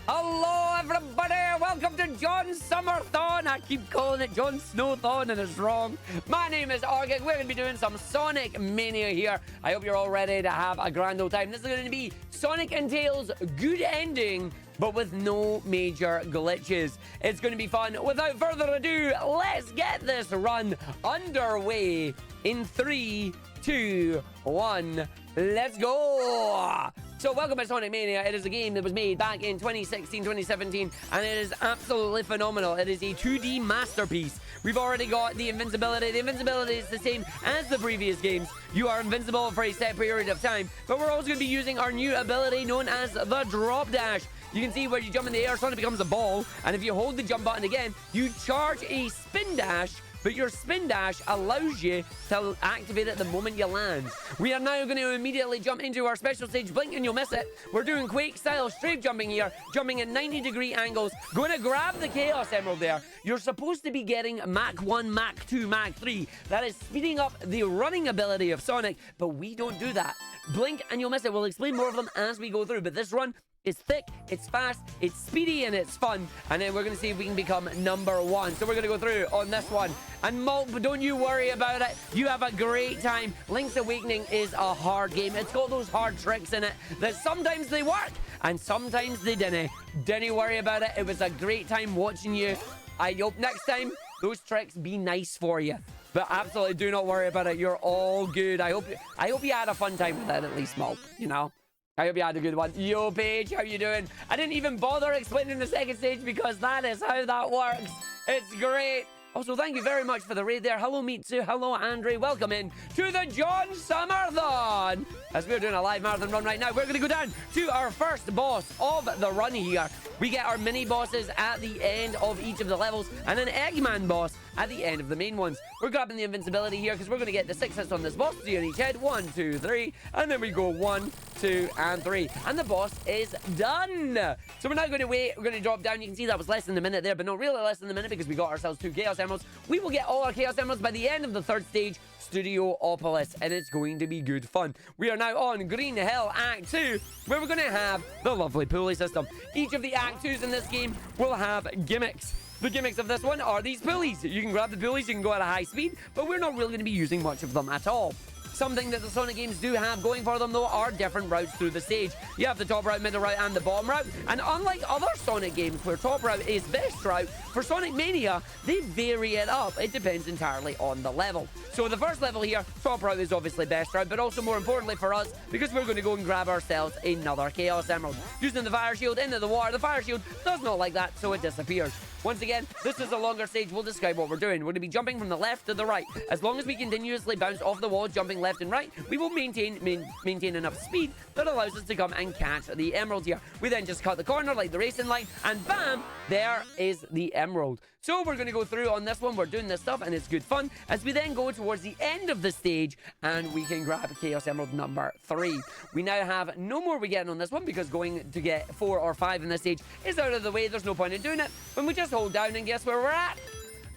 Hello, everybody. Welcome to Jon Summer-thon. I keep calling it Jon Snow-thon, and it's wrong. My name is Argick. We're going to be doing some Sonic Mania here. I hope you're all ready to have a grand old time. This is going to be Sonic and Tails' good ending, but with no major glitches. It's going to be fun. Without further ado, let's get this run underway in 3, 2, 1. Let's go! So welcome to Sonic Mania. It is a game that was made back in 2016, 2017, and it is absolutely phenomenal. It is a 2D masterpiece. We've already got the invincibility. The invincibility is the same as the previous games. You are invincible for a set period of time, but we're also going to be using our new ability known as the drop dash. You can see where you jump in the air, Sonic becomes a ball, and if you hold the jump button again, you charge a spin dash, but your spin dash allows you to activate it the moment you land. We are now going to immediately jump into our special stage, Blink and You'll Miss It. We're doing Quake-style strafe jumping here, jumping at 90-degree angles. Going to grab the Chaos Emerald there. You're supposed to be getting Mach 1, Mach 2, Mach 3. That is speeding up the running ability of Sonic, but we don't do that. Blink and You'll Miss It. We'll explain more of them as we go through, but this run, it's thick, it's fast, it's speedy, and it's fun. And then we're going to see if we can become #1. So we're going to go through on this one. And Malp, don't you worry about it. You have a great time. Link's Awakening is a hard game. It's got those hard tricks in it that sometimes they work and sometimes they didn't. Don't worry about it. It was a great time watching you. I hope next time those tricks be nice for you. But absolutely do not worry about it. You're all good. I hope you had a fun time with that, at least, Malp, you know? I hope you had a good one. Yo, Paige, how you doing? I didn't even bother explaining the second stage because that is how that works. It's great. Also, thank you very much for the raid there. Hello, Mitsu. Hello, Andre. Welcome in to the Jon Summer-thon. As we're doing a live marathon run right now, we're going to go down to our first boss of the run here. We get our mini bosses at the end of each of the levels and an Eggman boss at the end of the main ones. We're grabbing the invincibility here because we're going to get the 6 hits on this boss. 3 on each head. 1, 2, 3. And then we go 1, 2, and 3. And the boss is done. So we're now going to wait. We're going to drop down. You can see that was less than a minute there, but not really less than a minute because we got ourselves 2 Chaos Emeralds. We will get all our Chaos Emeralds by the end of the third stage, Studioopolis, and it's going to be good fun. We are now on Green Hill Act 2, where we're going to have the lovely pulley system. Each of the Act 2s in this game will have gimmicks. The gimmicks of this one are these pulleys. You can grab the pulleys, you can go at a high speed, but we're not really going to be using much of them at all. Something that the Sonic games do have going for them, though, are different routes through the stage. You have the top route, middle route, and the bottom route. And unlike other Sonic games where top route is best route, for Sonic Mania, they vary it up. It depends entirely on the level. So the first level here, top route is obviously best route, but also more importantly for us, because we're going to go and grab ourselves another Chaos Emerald. Using the fire shield into the water, the fire shield does not like that, so it disappears. Once again, this is a longer stage. We'll describe what we're doing. We're going to be jumping from the left to the right. As long as we continuously bounce off the wall, jumping left and right, we will maintain enough speed that allows us to come and catch the emerald here. We then just cut the corner like the racing line, and bam, there is the emerald. So we're going to go through on this one. We're doing this stuff, and it's good fun. As we then go towards the end of the stage, and we can grab Chaos Emerald number 3. We now have no more we getting on this one, because going to get 4 or 5 in this stage is out of the way. There's no point in doing it. When we just hold down, and guess where we're at?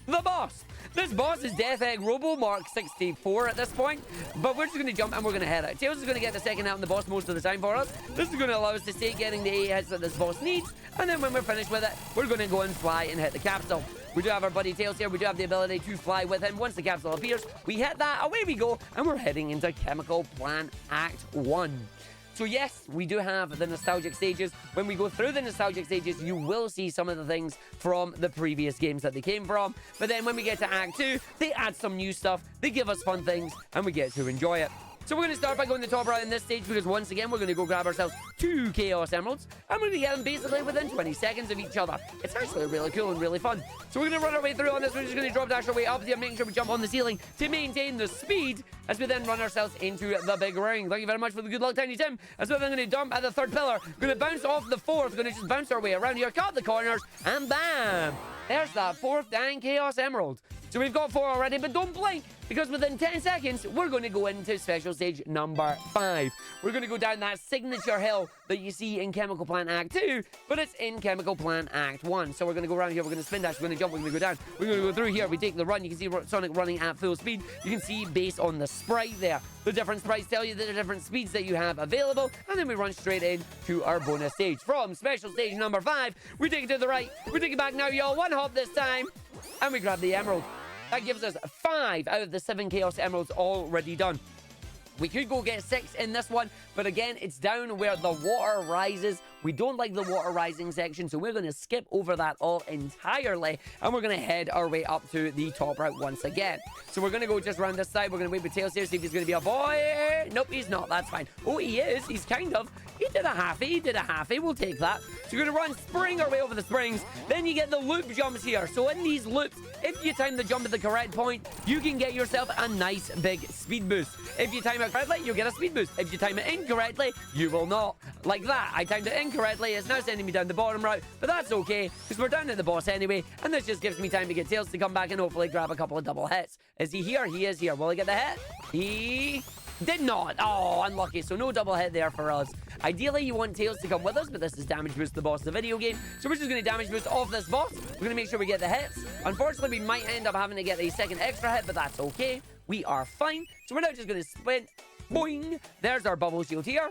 The boss. This boss is Death Egg Robo Mark 64 at this point, but we're just going to jump and we're going to head out. Tails is going to get the second out on the boss most of the time for us. This is going to allow us to stay getting the 8 hits that this boss needs, and then when we're finished with it, we're going to go and fly and hit the capsule. We do have our buddy Tails here. We do have the ability to fly with him. Once the capsule appears, we hit that, away we go, and we're heading into Chemical Plant Act 1. So yes, we do have the nostalgic stages. When we go through the nostalgic stages, you will see some of the things from the previous games that they came from. But then when we get to Act 2, they add some new stuff, they give us fun things, and we get to enjoy it. So we're going to start by going the top route in this stage because once again, we're going to go grab ourselves 2 Chaos Emeralds and we're going to get them basically within 20 seconds of each other. It's actually really cool and really fun. So we're going to run our way through on this. We're just going to drop dash our way up here, making sure we jump on the ceiling to maintain the speed as we then run ourselves into the big ring. Thank you very much for the good luck, Tiny Tim. As we're then going to dump at the 3rd pillar, going to bounce off the 4th, going to just bounce our way around here, cut the corners, and bam! There's that 4th dang Chaos Emerald. So we've got 4 already, but don't blink, because within 10 seconds, we're going to go into special stage number 5. We're going to go down that signature hill that you see in Chemical Plant Act 2, but it's in Chemical Plant Act 1. So we're going to go around here, we're going to spin dash, we're going to jump, we're going to go down, we're going to go through here. We take the run, you can see Sonic running at full speed. You can see based on the sprite there, the different sprites tell you the different speeds that you have available, and then we run straight in to our bonus stage. From special stage number 5, we take it to the right, we take it back now, y'all, 1 hop this time, and we grab the emerald. That gives us 5 out of the 7 Chaos Emeralds already done. We could go get 6 in this one, but again, it's down where the water rises. We don't like the water rising section, so we're going to skip over that all entirely, and we're going to head our way up to the top route once again. So we're going to go just around this side. We're going to wait with Tails here, see if he's going to be a boy. Nope, he's not. That's fine. Oh, he is. He's kind of. He did a halfie. He did a halfie. We'll take that. So we're going to run spring our way over the springs. Then you get the loop jumps here. So in these loops, if you time the jump at the correct point, you can get yourself a nice big speed boost. If you time it correctly, you'll get a speed boost. If you time it incorrectly, you will not. Like that. I timed it incorrectly. It's now sending me down the bottom route, but that's okay, because we're down at the boss anyway, and this just gives me time to get Tails to come back and hopefully grab a couple of double hits. Is he here? He is here. Will he get the hit? He did not. Oh, unlucky. So no double hit there for us. Ideally, you want Tails to come with us, but this is damage boost the boss of the video game. So we're just going to damage boost off this boss. We're going to make sure we get the hits. Unfortunately, we might end up having to get a second extra hit, but that's okay. We are fine. So we're now just going to sprint. Boing! There's our bubble shield here.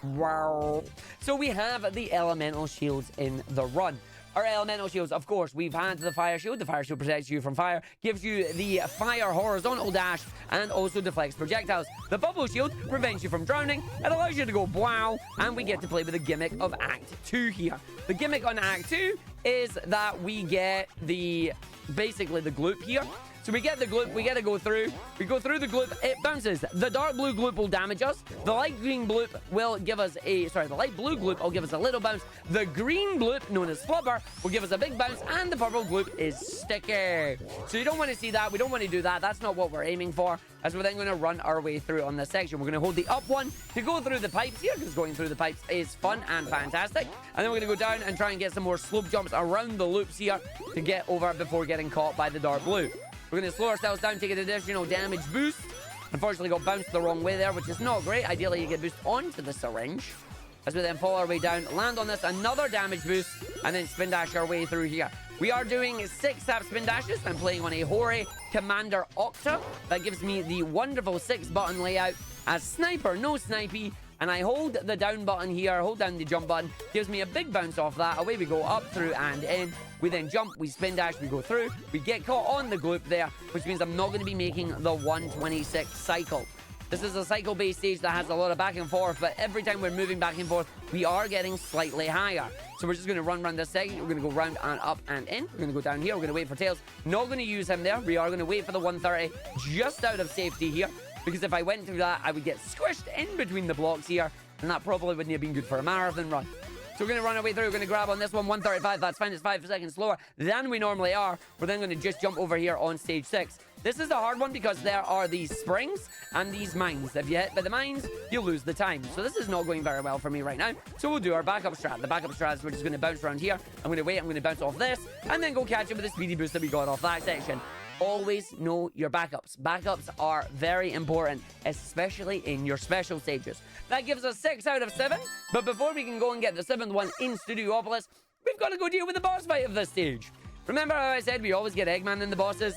Wow. So we have the elemental shields in the run. Our elemental shields, of course, we've had the fire shield. The fire shield protects you from fire, gives you the fire horizontal dash, and also deflects projectiles. The bubble shield prevents you from drowning. It allows you to go wow, and we get to play with the gimmick of Act 2 here. The gimmick on Act 2 is that we get basically the gloop here. So we get the gloop, we get to go through. We go through the gloop, it bounces. The dark blue gloop will damage us. The light green gloop will give us the light blue gloop will give us a little bounce. The green gloop, known as flubber, will give us a big bounce, and the purple gloop is sticky. So you don't want to see that. We don't want to do that. That's not what we're aiming for, as we're then going to run our way through on this section. We're going to hold the up one to go through the pipes here, because going through the pipes is fun and fantastic. And then we're going to go down and try and get some more slope jumps around the loops here to get over before getting caught by the dark blue. We're going to slow ourselves down, take an additional damage boost. Unfortunately, got bounced the wrong way there, which is not great. Ideally, you get boost onto the syringe. As we then fall our way down, land on this, another damage boost, and then spin dash our way through here. We are doing 6 tap spin dashes. I'm playing on a Hori Commander Octa. That gives me the wonderful 6-button layout as sniper, no snipey. And I hold the down button here, hold down the jump button, gives me a big bounce off that. Away we go, up, through, and in. We then jump, we spin dash, we go through. We get caught on the gloop there, which means I'm not going to be making the 126 cycle. This is a cycle-based stage that has a lot of back and forth, but every time we're moving back and forth, we are getting slightly higher. So we're just going to run around this segment. We're going to go round and up and in. We're going to go down here. We're going to wait for Tails. Not going to use him there. We are going to wait for the 130 just out of safety here, because if I went through that, I would get squished in between the blocks here, and that probably wouldn't have been good for a marathon run. So we're going to run our way through. We're going to grab on this one, 135. That's fine. It's 5 seconds slower than we normally are. We're then going to just jump over here on stage 6. This is a hard one because there are these springs and these mines. If you hit by the mines, you'll lose the time. So this is not going very well for me right now. So we'll do our backup strat. The backup strat is we're just going to bounce around here. I'm going to wait. I'm going to bounce off this and then go catch it with the speedy boost that we got off that section. Always know your backups. Backups are very important, especially in your special stages. That gives us 6 out of 7. But before we can go and get the 7th one in Studiopolis, we've got to go deal with the boss fight of this stage. Remember how I said we always get Eggman in the bosses?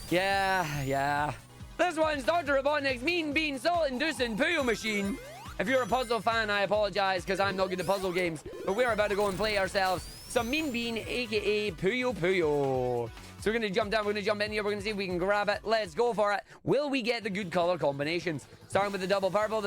Yeah. This one's Dr. Robotnik's Mean Bean Salt-Inducing Puyo Machine. If you're a puzzle fan, I apologize because I'm not good at puzzle games. But we're about to go and play ourselves some Mean Bean, aka Puyo Puyo. So we're going to jump down, we're going to jump in here, we're going to see if we can grab it. Let's go for it. Will we get the good color combinations? Starting with the double purple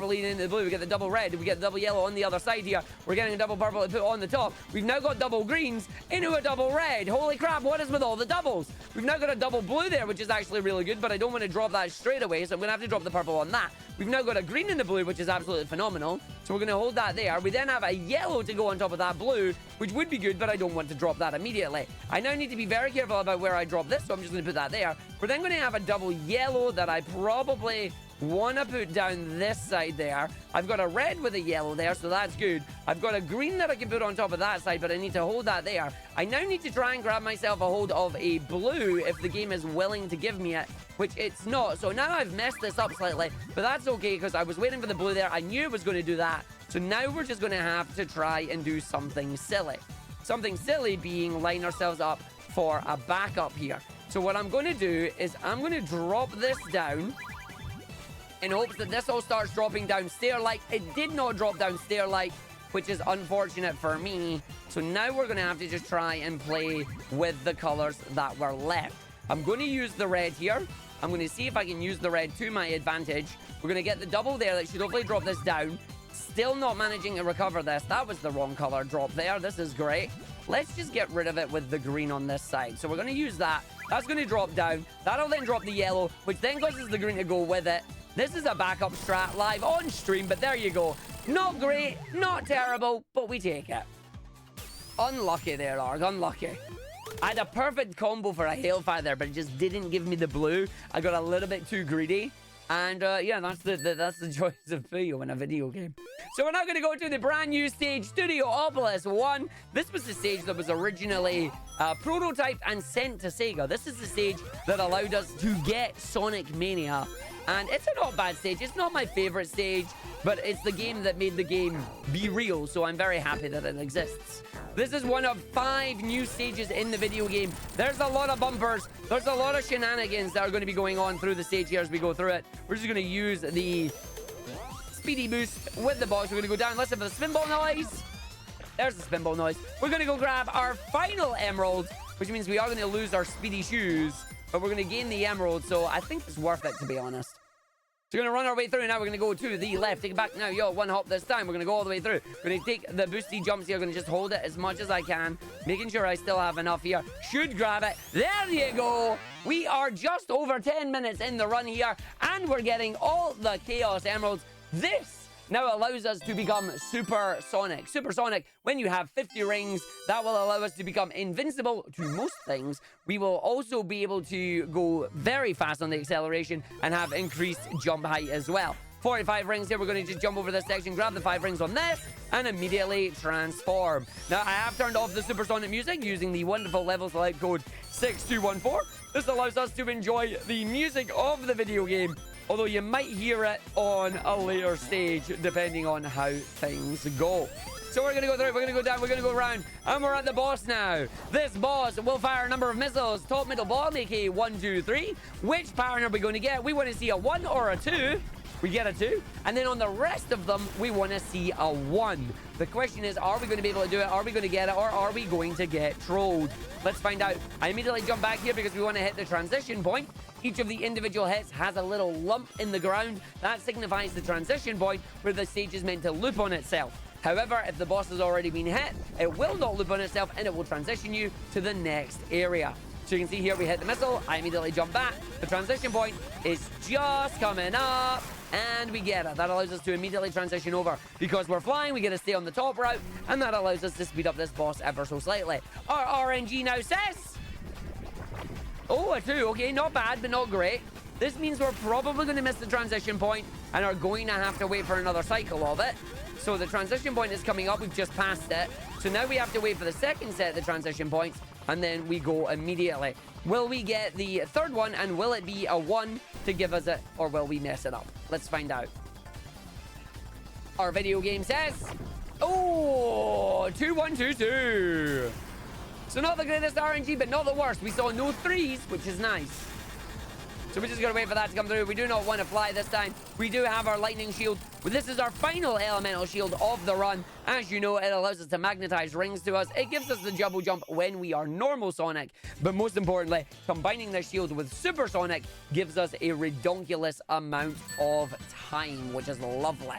leading into the blue. We get the double red, we get the double yellow on the other side here. We're getting a double purple to put on the top. We've now got double greens into a double red. Holy crap, what is with all the doubles? We've now got a double blue there, which is actually really good, but I don't want to drop that straight away, so I'm going to have to drop the purple on that. We've now got a green in the blue, which is absolutely phenomenal. So we're going to hold that there. We then have a yellow to go on top of that blue, which would be good, but I don't want to drop that immediately. I now need to be very careful about where I drop this, so I'm just going to put that there. We're then going to have a double yellow that I probably Want to put down this side there. I've got a red with a yellow there, so that's good. I've got a green that I can put on top of that side, but I need to hold that there. I now need to try and grab myself a hold of a blue if the game is willing to give me it, which it's not. So now I've messed this up slightly, but that's okay because I was waiting for the blue there. I knew it was going to do that. So now we're just going to have to try and do something silly. Something silly being line ourselves up for a backup here. So what I'm going to do is I'm going to drop this down in hopes that this all starts dropping down stair-like. It did not drop down stair-like, which is unfortunate for me. So now we're going to have to just try and play with the colors that were left. I'm going to use the red here. I'm going to see if I can use the red to my advantage. We're going to get the double there. That should hopefully drop this down. Still not managing to recover this. That was the wrong color drop there. This is great. Let's just get rid of it with the green on this side. So we're going to use that. That's going to drop down. That'll then drop the yellow, which then causes the green to go with it. This is a backup strat live on stream, but there you go. Not great, not terrible, but we take it. Unlucky there, Arg, unlucky. I had a perfect combo for a Hailfire there, but it just didn't give me the blue. I got a little bit too greedy. And yeah, that's the joys of Puyo in a video game. So we're now going to go to the brand new stage, Studiopolis 1. This was the stage that was originally prototyped and sent to Sega. This is the stage that allowed us to get Sonic Mania. And it's a not bad stage. It's not my favorite stage, but it's the game that made the game be real. So I'm very happy that it exists. This is one of 5 new stages in the video game. There's a lot of bumpers. There's a lot of shenanigans that are going to be going on through the stage here as we go through it. We're just going to use the speedy boost with the box. We're going to go down. Listen for the spinball noise. There's the spinball noise. We're going to go grab our final emerald, which means we are going to lose our speedy shoes, but we're going to gain the emerald. So I think it's worth it, to be honest. So we're going to run our way through. Now we're going to go to the left. Take it back now. Yo, one hop this time. We're going to go all the way through. We're going to take the boosty jumps here. We're going to just hold it as much as I can. Making sure I still have enough here. Should grab it. There you go. We are just over 10 minutes in the run here. And we're getting all the Chaos Emeralds. This now allows us to become supersonic. Supersonic, when you have 50 rings, that will allow us to become invincible to most things. We will also be able to go very fast on the acceleration and have increased jump height as well. 45 rings here. We're going to just jump over this section, grab the 5 rings on this, and immediately transform. Now, I have turned off the supersonic music using the wonderful level select code 6214. This allows us to enjoy the music of the video game, although you might hear it on a later stage, depending on how things go. So we're going to go through, we're going to go down, we're going to go around, and we're at the boss now. This boss will fire a number of missiles, top, middle, bottom, aka 1, 2, 3. Which pattern are we going to get? We want to see a 1 or a 2. We get a 2. And then on the rest of them, we want to see a 1. The question is, are we going to be able to do it? Are we going to get it? Or are we going to get trolled? Let's find out. I immediately jump back here because we want to hit the transition point. Each of the individual hits has a little lump in the ground. That signifies the transition point where the stage is meant to loop on itself. However, if the boss has already been hit, it will not loop on itself and it will transition you to the next area. So you can see here we hit the missile. I immediately jump back. The transition point is just coming up. And we get it. That allows us to immediately transition over. Because we're flying, we get to stay on the top route. And that allows us to speed up this boss ever so slightly. Our RNG now says... Oh, a 2. Okay, not bad, but not great. This means we're probably going to miss the transition point and are going to have to wait for another cycle of it. So the transition point is coming up. We've just passed it. So now we have to wait for the second set of the transition points. And then we go immediately. Will we get the third one? And will it be a 1 to give us it? Or will we mess it up? Let's find out. Our video game says... Oh, 2, 1, 2, 2. So not the greatest RNG, but not the worst. We saw no 3s, which is nice. So we're just going to wait for that to come through. We do not want to fly this time. We do have our lightning shield. But this is our final elemental shield of the run. As you know, it allows us to magnetize rings to us. It gives us the double jump when we are normal Sonic. But most importantly, combining this shield with Supersonic gives us a redonkulous amount of time, which is lovely.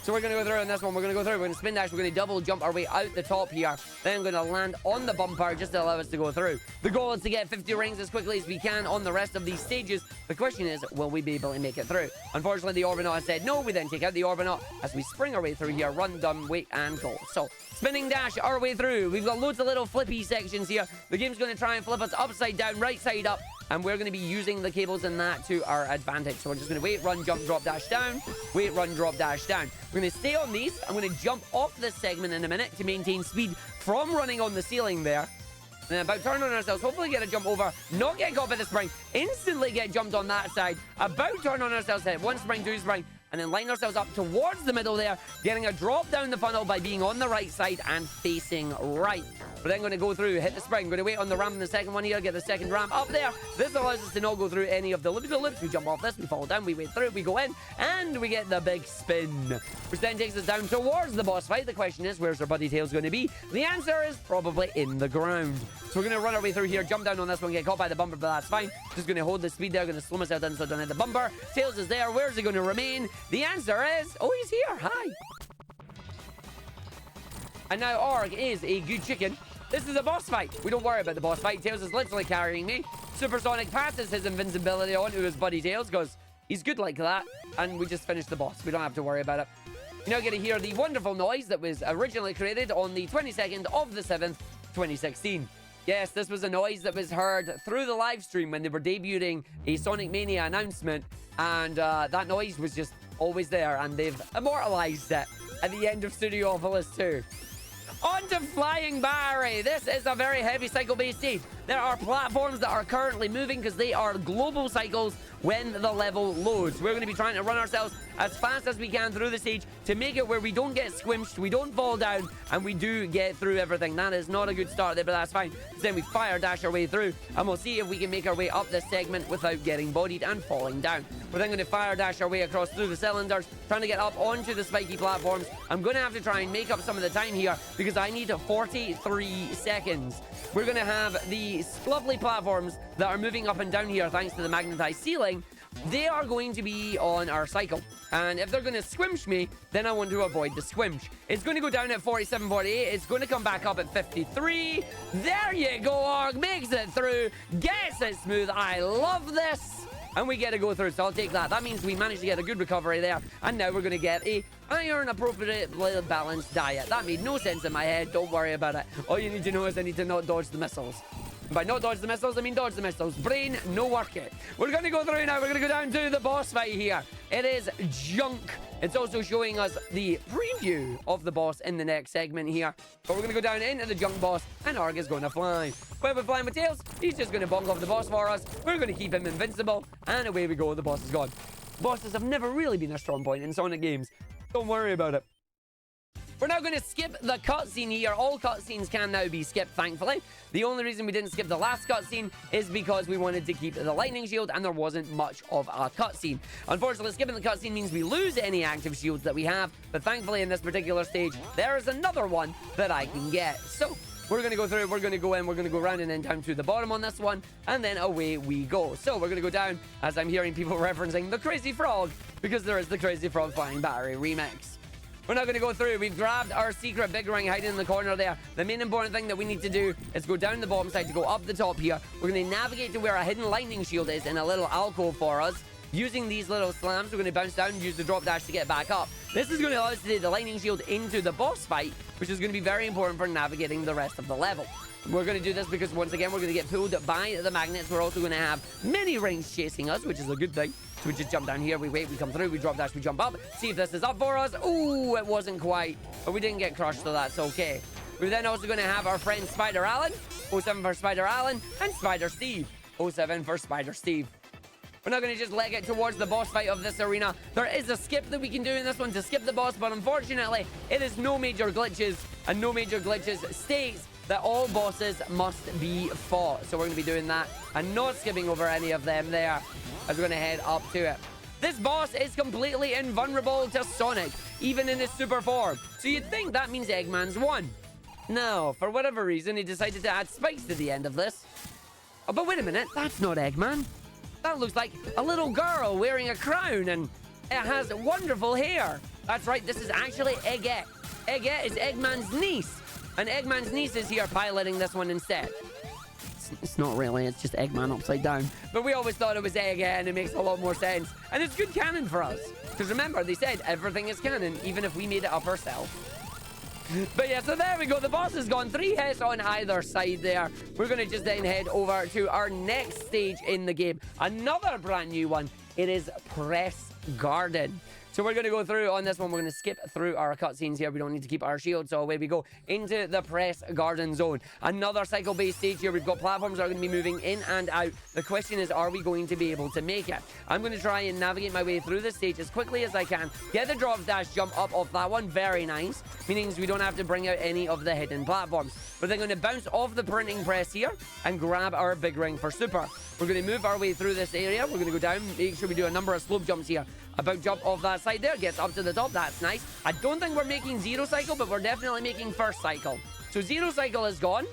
So we're going to go through on this one. We're going to go through. We're going to spin dash. We're going to double jump our way out the top here. Then we're going to land on the bumper just to allow us to go through. The goal is to get 50 rings as quickly as we can on the rest of these stages. The question is, will we be able to make it through? Unfortunately, the Orbinaut has said no. We then take out the Orbinaut as we spring our way through here. Run, done, wait, and go. So spinning dash our way through. We've got loads of little flippy sections here. The game's going to try and flip us upside down, right side up. and we're going to be using the cables in that to our advantage. So we're just going to wait, run, jump, drop, dash down. Wait, run, drop, dash down. We're going to stay on these. I'm going to jump off this segment in a minute to maintain speed from running on the ceiling there. And about turn on ourselves, hopefully get a jump over, not get caught by the spring, instantly get jumped on that side, about turn on ourselves, hit one spring, two spring, and then line ourselves up towards the middle there, getting a drop down the funnel by being on the right side and facing right. We're then going to go through, hit the spring, going to wait on the ramp in the second one here, get the second ramp up there. This allows us to not go through any of the loops. We jump off this, we fall down, we wait through, we go in, and we get the big spin, which then takes us down towards the boss fight. The question is, where's our buddy tails going to be? The answer is probably in the ground. So we're going to run our way through here, jump down on this one, get caught by the bumper, but that's fine. Just going to hold the speed there, going to slow myself down so I don't hit the bumper. Tails is there. Where's he going to remain? The answer is, oh, he's here. Hi. And now Arg is a good chicken. This is a boss fight. We don't worry about the boss fight. Tails is literally carrying me. Supersonic passes his invincibility on to his buddy Tails because he's good like that. And we just finished the boss. We don't have to worry about it. You're now going to hear the wonderful noise that was originally created on the 22nd of the 7th, 2016. Yes, this was a noise that was heard through the live stream when they were debuting a Sonic Mania announcement. And that noise was just always there. And they've immortalized it at the end of Studiopolis 2. On to Flying Barry. This is a very heavy cycle-based stage. There are platforms that are currently moving because they are global cycles when the level loads. We're going to be trying to run ourselves as fast as we can through the stage to make it where we don't get squished, we don't fall down, and we do get through everything. That is not a good start there, but that's fine. Then we fire dash our way through, and we'll see if we can make our way up this segment without getting bodied and falling down. We're then going to fire dash our way across through the cylinders, trying to get up onto the spiky platforms. I'm going to have to try and make up some of the time here because I need 43 seconds. We're going to have the lovely platforms that are moving up and down here thanks to the magnetized ceiling. They are going to be on our cycle. And if they're going to squimsh me, then I want to avoid the squimsh. It's going to go down at 47, 48. It's going to come back up at 53. There you go, Arg. Makes it through. Gets it smooth. I love this. And we get to go through, so I'll take that. That means we managed to get a good recovery there. And now we're going to get a iron appropriately balanced diet. That made no sense in my head. Don't worry about it. All you need to know is I need to not dodge the missiles. By not dodge the missiles, I mean dodge the missiles. Brain, no work it. We're going to go through now. We're going to go down to the boss fight here. It is junk. It's also showing us the preview of the boss in the next segment here. But we're going to go down into the junk boss, and Arg is going to fly. When we're flying with Tails, he's just going to bonk off the boss for us. We're going to keep him invincible, and away we go. The boss is gone. Bosses have never really been a strong point in Sonic games. Don't worry about it. We're now going to skip the cutscene here. All cutscenes can now be skipped, thankfully. The only reason we didn't skip the last cutscene is because we wanted to keep the lightning shield and there wasn't much of a cutscene. Unfortunately, skipping the cutscene means we lose any active shields that we have, but thankfully in this particular stage, there is another one that I can get. So we're going to go through, we're going to go in, we're going to go round and then down to the bottom on this one, and then away we go. So we're going to go down, as I'm hearing people referencing the Crazy Frog, because there is the Crazy Frog Flying Battery remix. We're now going to go through. We've grabbed our secret big ring hiding in the corner there. The main important thing that we need to do is go down the bottom side to go up the top here. We're going to navigate to where a hidden lightning shield is in a little alcove for us. Using these little slams, we're going to bounce down and use the drop dash to get back up. This is going to allow us to take the lightning shield into the boss fight, which is going to be very important for navigating the rest of the level. We're going to do this because, once again, we're going to get pulled by the magnets. We're also going to have many rings chasing us, which is a good thing. So we just jump down here, we wait, we come through, we drop dash, we jump up. See if this is up for us. Ooh, it wasn't quite. But we didn't get crushed, so that's okay. We're then also going to have our friend Spider Alan. 07 for Spider Alan. And Spider Steve. 07 for Spider Steve. We're not going to just leg it towards the boss fight of this arena. There is a skip that we can do in this one to skip the boss, but unfortunately, it is no major glitches. And no major glitches states that all bosses must be fought. So we're going to be doing that and not skipping over any of them there as we're going to head up to it. This boss is completely invulnerable to Sonic, even in his super form. So you'd think that means Eggman's won. No, for whatever reason, he decided to add spikes to the end of this. Oh, but wait a minute, that's not Eggman. That looks like a little girl wearing a crown, and it has wonderful hair. That's right, this is actually Eggette. Eggette is Eggman's niece, and Eggman's niece is here piloting this one instead. It's not really, it's just Eggman upside down. But we always thought it was Eggette, and it makes a lot more sense. And it's good canon for us. Because remember, they said everything is canon, even if we made it up ourselves. But yeah, so there we go. The boss has gone 3 hits on either side there. We're going to just then head over to our next stage in the game. Another brand new one. It is Press Garden. So we're going to go through on this one. We're going to skip through our cutscenes here. We don't need to keep our shield. So away we go into the Press Garden zone. Another cycle-based stage here. We've got platforms that are going to be moving in and out. The question is, are we going to be able to make it? I'm going to try and navigate my way through this stage as quickly as I can. Get the drop dash jump up off that one. Very nice. Meaning we don't have to bring out any of the hidden platforms. We're then going to bounce off the printing press here and grab our big ring for super. We're going to move our way through this area. We're going to go down. Make sure we do a number of slope jumps here. About jump off that side there. Gets up to the top. That's nice. I don't think we're making zero cycle, but we're definitely making first cycle. So zero cycle is gone.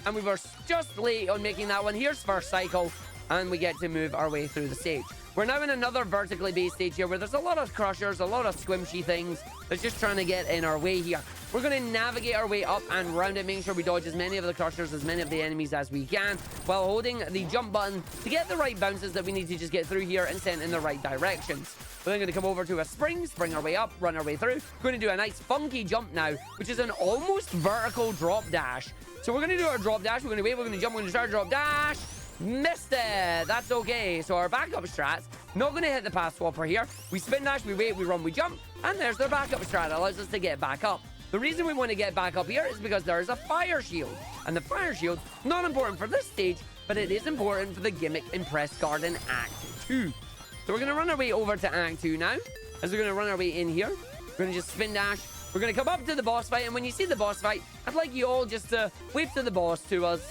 And we were just late on making that one. Here's first cycle. And we get to move our way through the stage. We're now in another vertically based stage here where there's a lot of crushers, a lot of squishy things that's just trying to get in our way here. We're going to navigate our way up and round it, making sure we dodge as many of the crushers, as many of the enemies as we can, while holding the jump button to get the right bounces that we need to just get through here and send in the right directions. We're then going to come over to a spring our way up, run our way through. We're going to do a nice funky jump now, which is an almost vertical drop dash. So we're going to do our drop dash. We're going to wait, we're going to jump, we're going to start drop dash. Missed it. That's okay. So our backup strats, not going to hit the path swapper here. We spin dash, we wait, we run, we jump, and there's their backup strat. It allows us to get back up. The reason we want to get back up here is because there is a fire shield. And the fire shield, not important for this stage, but it is important for the gimmick in Press Garden Act 2. So we're going to run our way over to Act 2 now. As we're going to run our way in here, we're going to just spin dash. We're going to come up to the boss fight. And when you see the boss fight, I'd like you all just to wave to the boss to us.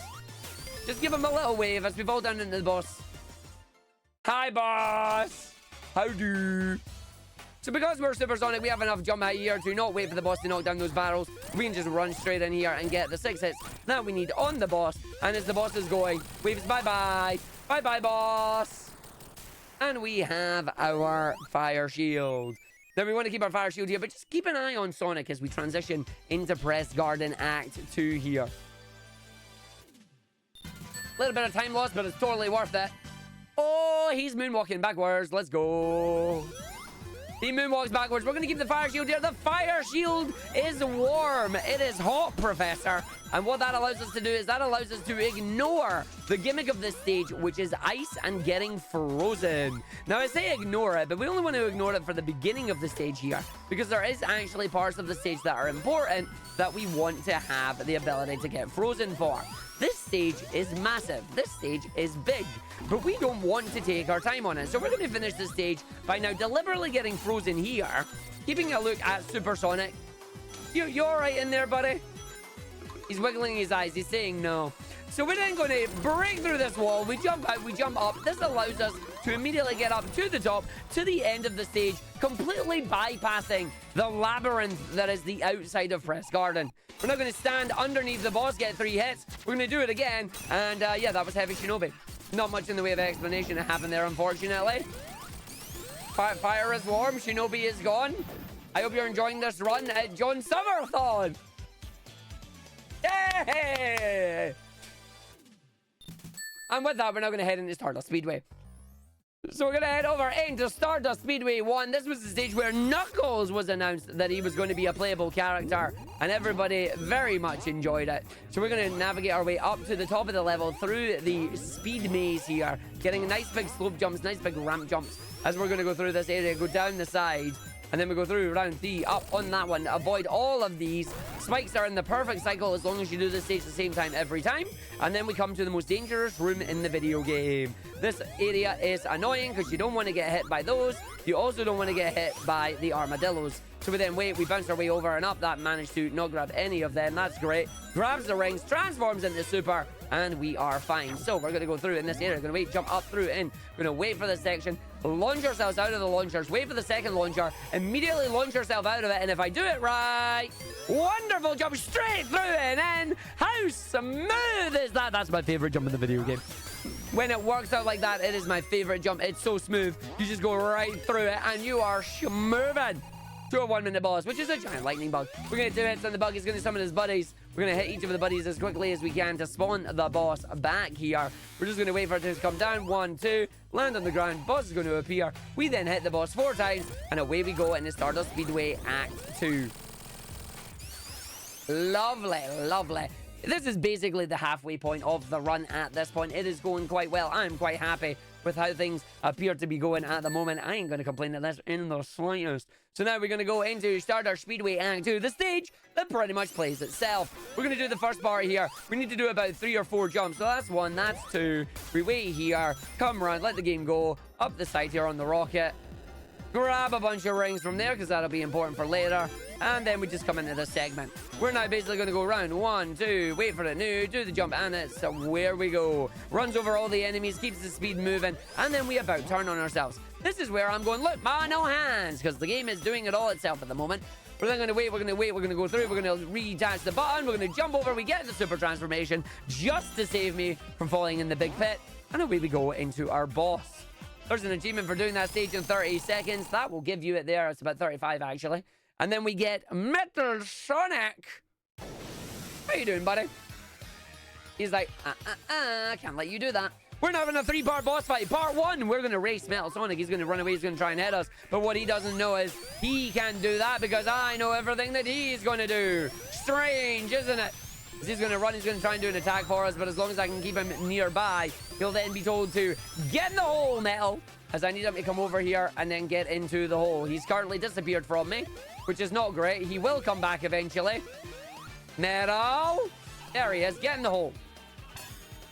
Just give him a little wave as we fall down into the boss. Hi, boss. How do? So because we're supersonic, we have enough jump height here to not wait for the boss to knock down those barrels. We can just run straight in here and get the 6 hits that we need on the boss. And as the boss is going, waves bye-bye. Bye-bye, boss. And we have our fire shield. Then we want to keep our fire shield here, but just keep an eye on Sonic as we transition into Press Garden Act 2 here. A little bit of time lost, but it's totally worth it. Oh, he's moonwalking backwards. Let's go. He moonwalks backwards. We're going to keep the fire shield here. The fire shield is warm. It is hot, Professor. And what that allows us to do is that allows us to ignore the gimmick of this stage, which is ice and getting frozen. Now, I say ignore it, but we only want to ignore it for the beginning of the stage here, because there is actually parts of the stage that are important that we want to have the ability to get frozen for. This stage is massive. This stage is big, but we don't want to take our time on it. So we're going to finish this stage by now deliberately getting frozen here, keeping a look at Supersonic. You all right in there, buddy? He's wiggling his eyes. He's saying no. So we're then going to break through this wall. We jump out. We jump up. This allows us to immediately get up to the top, to the end of the stage, completely bypassing the labyrinth that is the outside of Press Garden. We're now going to stand underneath the boss, get 3 hits. We're going to do it again. And yeah, that was Heavy Shinobi. Not much in the way of explanation that happened there, unfortunately. Fire is warm. Shinobi is gone. I hope you're enjoying this run at Jon Summer-thon. Yay! And with that, we're now going to head into Stardust Speedway. So we're going to head over into Stardust Speedway 1. This was the stage where Knuckles was announced that he was going to be a playable character, and everybody very much enjoyed it. So we're going to navigate our way up to the top of the level through the speed maze here, getting nice big slope jumps, nice big ramp jumps, as we're going to go through this area, go down the side, and then we go through round 3, up on that one. Avoid all of these. Spikes are in the perfect cycle as long as you do this stage at the same time every time. And then we come to the most dangerous room in the video game. This area is annoying because you don't want to get hit by those. You also don't want to get hit by the armadillos. So we then wait, we bounce our way over and up. That managed to not grab any of them. That's great. Grabs the rings, transforms into super, and we are fine. So we're going to go through in this area. We're going to wait, jump up through in. We're going to wait for this section, launch ourselves out of the launchers, wait for the second launcher, immediately launch ourselves out of it. And if I do it right, wonderful jump straight through and in. How smooth is that? That's my favorite jump in the video game. When it works out like that, it is my favorite jump. It's so smooth. You just go right through it and you are schmoving to a 1-minute boss, which is a giant lightning bug. We're going to 2 hits on the bug. He's going to summon his buddies. We're going to hit each of the buddies as quickly as we can to spawn the boss back here. We're just going to wait for it to come down. 1, 2, land on the ground. Boss is going to appear. We then hit the boss 4 times, and away we go in the Stardust Speedway Act 2. Lovely, lovely. This is basically the halfway point of the run at this point. It is going quite well. I'm quite happy with how things appear to be going at the moment. I ain't going to complain of this in the slightest. So now we're going to go into Stardust Speedway Act 2, the stage that pretty much plays itself. We're going to do the first part here. We need to do about 3 or 4 jumps. So that's 1, that's 2. We wait here, come around, let the game go, up the side here on the rocket. Grab a bunch of rings from there because that'll be important for later. And then we just come into this segment. We're now basically going to go around 1, 2, wait for it new, do the jump, and it's where we go. Runs over all the enemies, keeps the speed moving, and then we about turn on ourselves. This is where I'm going, look, no hands, because the game is doing it all itself at the moment. We're then going to wait, we're going to go through, we're going to reattach the button, we're going to jump over, we get the super transformation just to save me from falling in the big pit. And away we go into our boss. There's an achievement for doing that stage in 30 seconds. That will give you it there. It's about 35, actually. And then we get Metal Sonic. How you doing, buddy? He's like, can't let you do that. We're now having a 3-part boss fight. Part 1, we're going to race Metal Sonic. He's going to run away. He's going to try and hit us. But what he doesn't know is he can't do that because I know everything that he's going to do. Strange, isn't it? He's going to run, he's going to try and do an attack for us, but as long as I can keep him nearby, he'll then be told to get in the hole, Metal, as I need him to come over here and then get into the hole. He's currently disappeared from me, which is not great. He will come back eventually. Metal! There he is, get in the hole.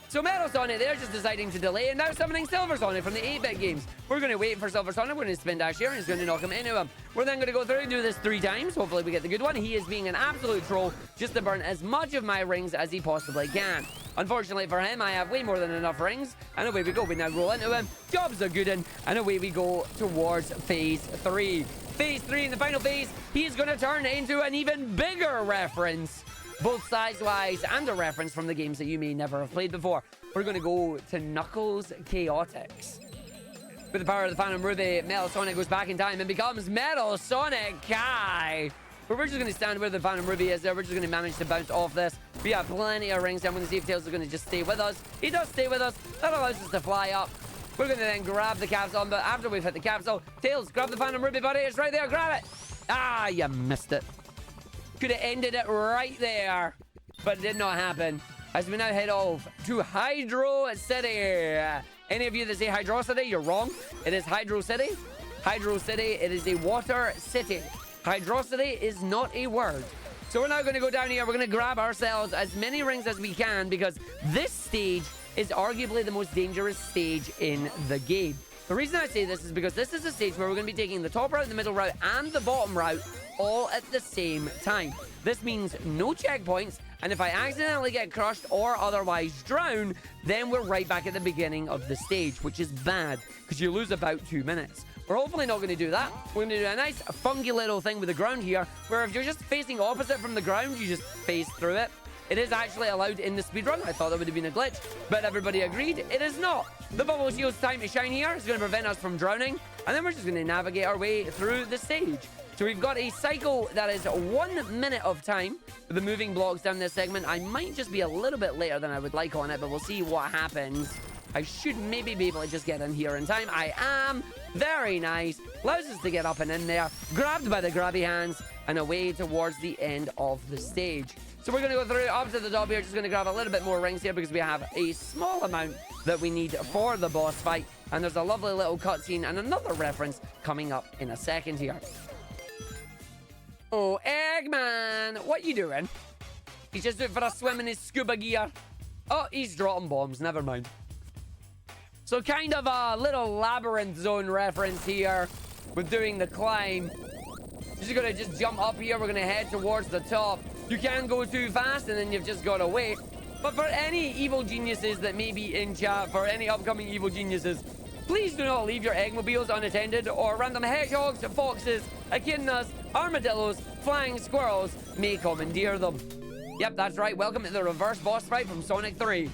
So Metal Sonic, they're just deciding to delay, and now summoning Silver Sonic from the 8-bit games. We're going to wait for Silver Sonic, we're going to spin dash here, and he's going to knock him into him. We're then going to go through and do this 3 times. Hopefully we get the good one. He is being an absolute troll, just to burn as much of my rings as he possibly can. Unfortunately for him, I have way more than enough rings, and away we go. We now roll into him, job's a good one, and away we go towards Phase 3. Phase 3, in the final phase, he's going to turn into an even bigger reference, both size-wise and a reference from the games that you may never have played before. We're going to go to Knuckles Chaotix. With the power of the Phantom Ruby, Metal Sonic goes back in time and becomes Metal Sonic Kai. But we're just going to stand where the Phantom Ruby is there. We're just going to manage to bounce off this. We have plenty of rings. I'm going to see if Tails is going to just stay with us. He does stay with us. That allows us to fly up. We're going to then grab the capsule. But after we've hit the capsule, Tails, grab the Phantom Ruby, buddy. It's right there. Grab it. Ah, you missed it. Could have ended it right there, but it did not happen. As we now head off to Hydro City. Any of you that say Hydro City, you're wrong. It is Hydro City. Hydro City, it is a water city. Hydro City is not a word. So we're now going to go down here. We're going to grab ourselves as many rings as we can because this stage is arguably the most dangerous stage in the game. The reason I say this is because this is a stage where we're going to be taking the top route, the middle route, and the bottom route all at the same time. This means no checkpoints, and if I accidentally get crushed or otherwise drown, then we're right back at the beginning of the stage, which is bad because you lose about 2 minutes. We're hopefully not going to do that. We're going to do a nice funky little thing with the ground here, where if you're just facing opposite from the ground, you just phase through it. It is actually allowed in the speedrun. I thought that would have been a glitch, but everybody agreed it is not. The bubble shield's time to shine here. It's going to prevent us from drowning, and then we're just going to navigate our way through the stage. So we've got a cycle that is 1 minute of time with the moving blocks down this segment. I might just be a little bit later than I would like on it, but we'll see what happens. I should maybe be able to just get in here in time. I am. Very nice. Allows us to get up and in there. Grabbed by the grabby hands and away towards the end of the stage. So we're going to go through up to the top here. Just going to grab a little bit more rings here because we have a small amount that we need for the boss fight. And there's a lovely little cutscene and another reference coming up in a second here. Oh, Eggman, what you doing? He's just out for a swim in his scuba gear. Oh, he's dropping bombs. Never mind. So kind of a little labyrinth zone reference here with doing the climb. You're just going to just jump up here. We're going to head towards the top. You can go too fast and then you've just got to wait. But for any evil geniuses that may be in chat, for any upcoming evil geniuses, please do not leave your Eggmobiles unattended, or random hedgehogs, foxes, echidnas, armadillos, flying squirrels may commandeer them. Yep, that's right. Welcome to the reverse boss fight from Sonic 3.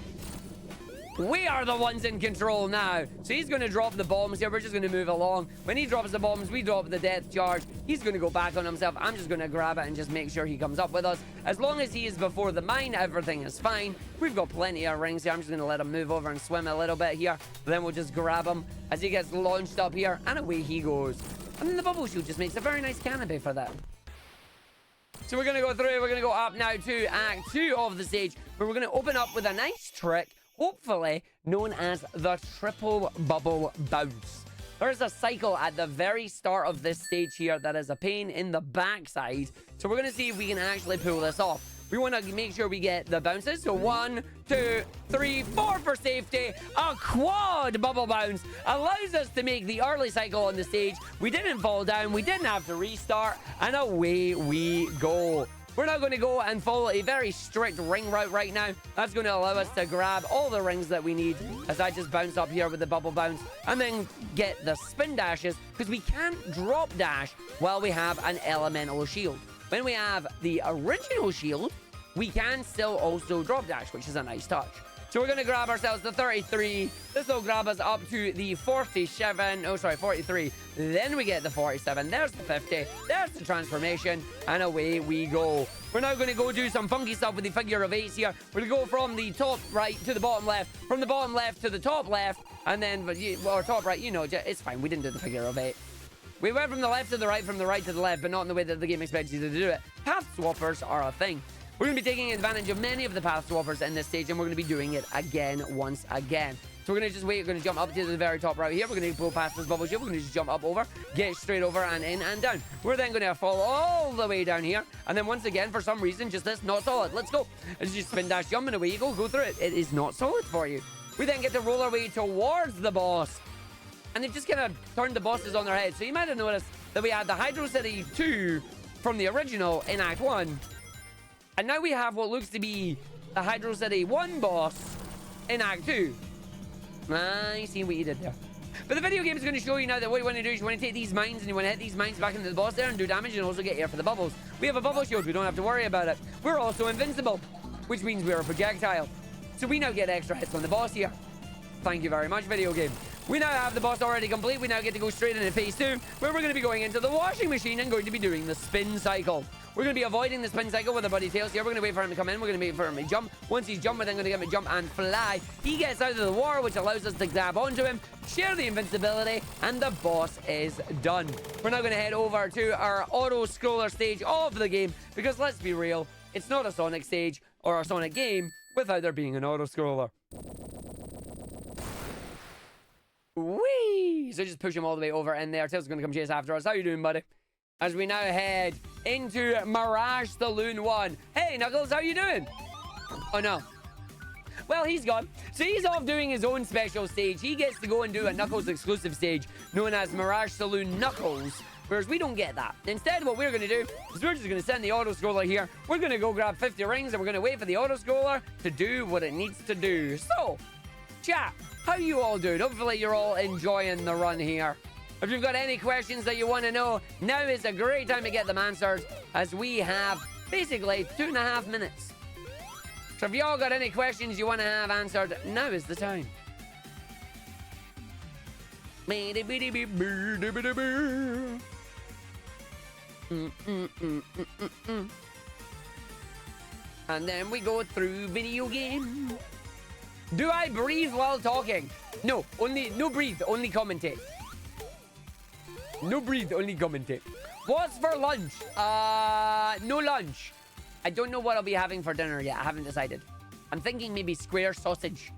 We are the ones in control now. So he's going to drop the bombs here. We're just going to move along. When he drops the bombs, we drop the death charge. He's going to go back on himself. I'm just going to grab it and just make sure he comes up with us. As long as he is before the mine, everything is fine. We've got plenty of rings here. I'm just going to let him move over and swim a little bit here. Then we'll just grab him as he gets launched up here. And away he goes. And then the bubble shield just makes a very nice canopy for that. So we're going to go through. We're going to go up now to Act 2 of the stage, where we're going to open up with a nice trick, hopefully known as the triple bubble bounce. There's a cycle at the very start of this stage here that is a pain in the backside. So we're going to see if we can actually pull this off. We want to make sure we get the bounces. So 1, 2, 3, 4 for safety. A quad bubble bounce allows us to make the early cycle on the stage. We didn't fall down. We didn't have to restart. And away we go. We're now going to go and follow a very strict ring route right now. That's going to allow us to grab all the rings that we need as I just bounce up here with the bubble bounce and then get the spin dashes, because we can't drop dash while we have an elemental shield. When we have the original shield, we can still also drop dash, which is a nice touch. So we're going to grab ourselves the 33. This will grab us up to the 47. Oh, sorry, 43. Then we get the 47. There's the 50. There's the transformation. And away we go. We're now going to go do some funky stuff with the figure of 8s here. We're going to go from the top right to the bottom left. From the bottom left to the top left. And then, or top right, you know, it's fine. We didn't do the figure of 8. We went from the left to the right, from the right to the left, but not in the way that the game expects you to do it. Path swappers are a thing. We're going to be taking advantage of many of the path swappers in this stage, and we're going to be doing it again, once again. So we're going to just wait. We're going to jump up to the very top right here. We're going to go past this bubble shield. We're going to just jump up over, get straight over and in and down. We're then going to fall all the way down here. And then once again, for some reason, just this, not solid. Let's go. It's just spin dash jump and away you go. Go through it. It is not solid for you. We then get to roll our way towards the boss. And they've just kind of turned the bosses on their head. So you might have noticed that we had the Hydro City 2 from the original in Act 1. And now we have what looks to be the Hydro City 1 boss in Act 2. I see what you did there. But the video game is going to show you now that what you want to do is you want to take these mines and you want to hit these mines back into the boss there and do damage and also get air for the bubbles. We have a bubble shield. We don't have to worry about it. We're also invincible, which means we're a projectile. So we now get extra hits on the boss here. Thank you very much, video game. We now have the boss already complete. We now get to go straight into phase 2, where we're going to be going into the washing machine and going to be doing the spin cycle. We're going to be avoiding the spin cycle with our buddy Tails here. We're going to wait for him to come in. We're going to wait for him to jump. Once he's jumped, we're then going to get him to jump and fly. He gets out of the water, which allows us to grab onto him, share the invincibility, and the boss is done. We're now going to head over to our auto-scroller stage of the game, because let's be real, it's not a Sonic stage or a Sonic game without there being an auto-scroller. Whee! So just push him all the way over in there. Tails is going to come chase after us. How you doing, buddy? As we now head into Mirage Saloon 1. Hey, Knuckles, how you doing? Oh, no. Well, he's gone. So he's off doing his own special stage. He gets to go and do a Knuckles exclusive stage known as Mirage Saloon Knuckles, whereas we don't get that. Instead, what we're going to do is we're just going to send the auto-scroller here. We're going to go grab 50 rings, and we're going to wait for the auto-scroller to do what it needs to do. So, chat, how you all doing? Hopefully you're all enjoying the run here. If you've got any questions that you want to know, now is a great time to get them answered, as we have basically 2.5 minutes. So if y'all got any questions you want to have answered, now is the time. And then we go through video game. Do I breathe while talking? No breathe, only commentate. No breathe, only commentate. What's for lunch? No lunch. I don't know what I'll be having for dinner yet. I haven't decided. I'm thinking maybe square sausage.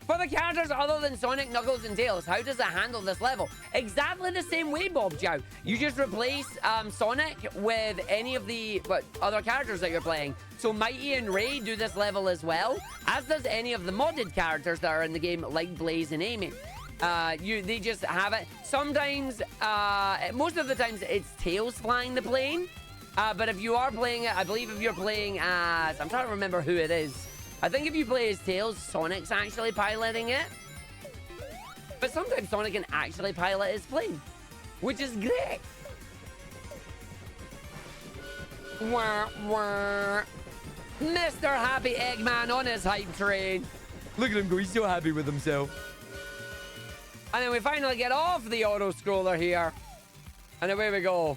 For the characters other than Sonic, Knuckles, and Tails, how does it handle this level? Exactly the same way, Bob Chow. You just replace Sonic with any of the other characters that you're playing. So Mighty and Ray do this level as well, as does any of the modded characters that are in the game, like Blaze and Amy. They just have it. Sometimes, most of the times, it's Tails flying the plane. But if you are playing it, I believe if you're playing as... I'm trying to remember who it is. I think if you play as Tails, Sonic's actually piloting it. But sometimes Sonic can actually pilot his plane, which is great. Wah, wah. Mr. Happy Eggman on his hype train. Look at him go, he's so happy with himself. And then we finally get off the auto-scroller here. And away we go.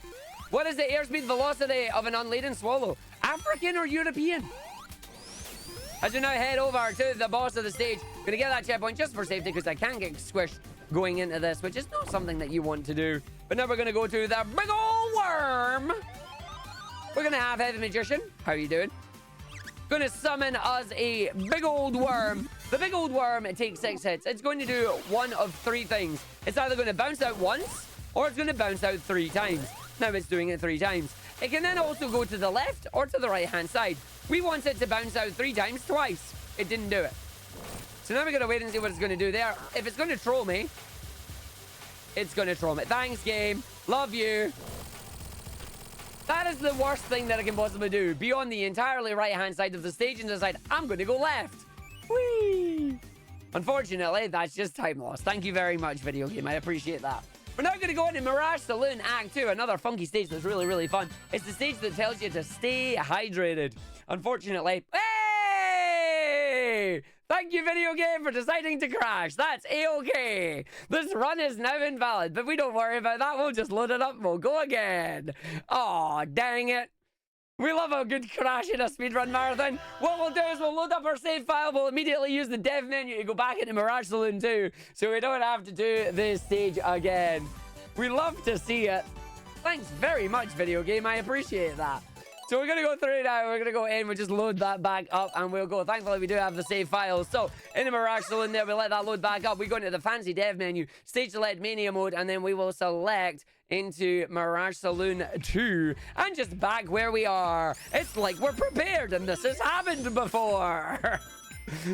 What is the airspeed velocity of an unladen swallow? African or European? As we now head over to the boss of the stage, gonna get that checkpoint just for safety because I can get squished going into this, which is not something that you want to do. But now we're going to go to the big old worm. We're going to have Heavy Magician. How are you doing? Going to summon us a big old worm. The big old worm, it takes 6 hits. It's going to do one of 3 things. It's either going to bounce out once, or it's going to bounce out 3 times. Now it's doing it 3 times. It can then also go to the left or to the right-hand side. We want it to bounce out 3 times twice. It didn't do it. So now we're going to wait and see what it's going to do there. If it's going to troll me, it's going to troll me. Thanks, game. Love you. That is the worst thing that I can possibly do. Be on the entirely right-hand side of the stage and decide, I'm going to go left. Whee! Unfortunately, that's just time loss. Thank you very much, video game. I appreciate that. We're now going to go into Mirage Saloon Act 2, another funky stage that's really, really fun. It's the stage that tells you to stay hydrated. Unfortunately... Hey! Thank you, video game, for deciding to crash. That's A-okay. This run is now invalid, but we don't worry about that. We'll just load it up and we'll go again. Aw, dang it. We love a good crash in a speedrun marathon. What we'll do is we'll load up our save file. We'll immediately use the dev menu to go back into Mirage Saloon 2, so we don't have to do this stage again. We love to see it. Thanks very much, video game. I appreciate that. So we're going to go through now. We're going to go in. We'll just load that back up and we'll go. Thankfully, we do have the save files. So in the Mirage Saloon there, we let that load back up. We go into the fancy dev menu, stage select Mania mode, and then we will select into Mirage Saloon 2 and just back where we are. It's like we're prepared and this has happened before.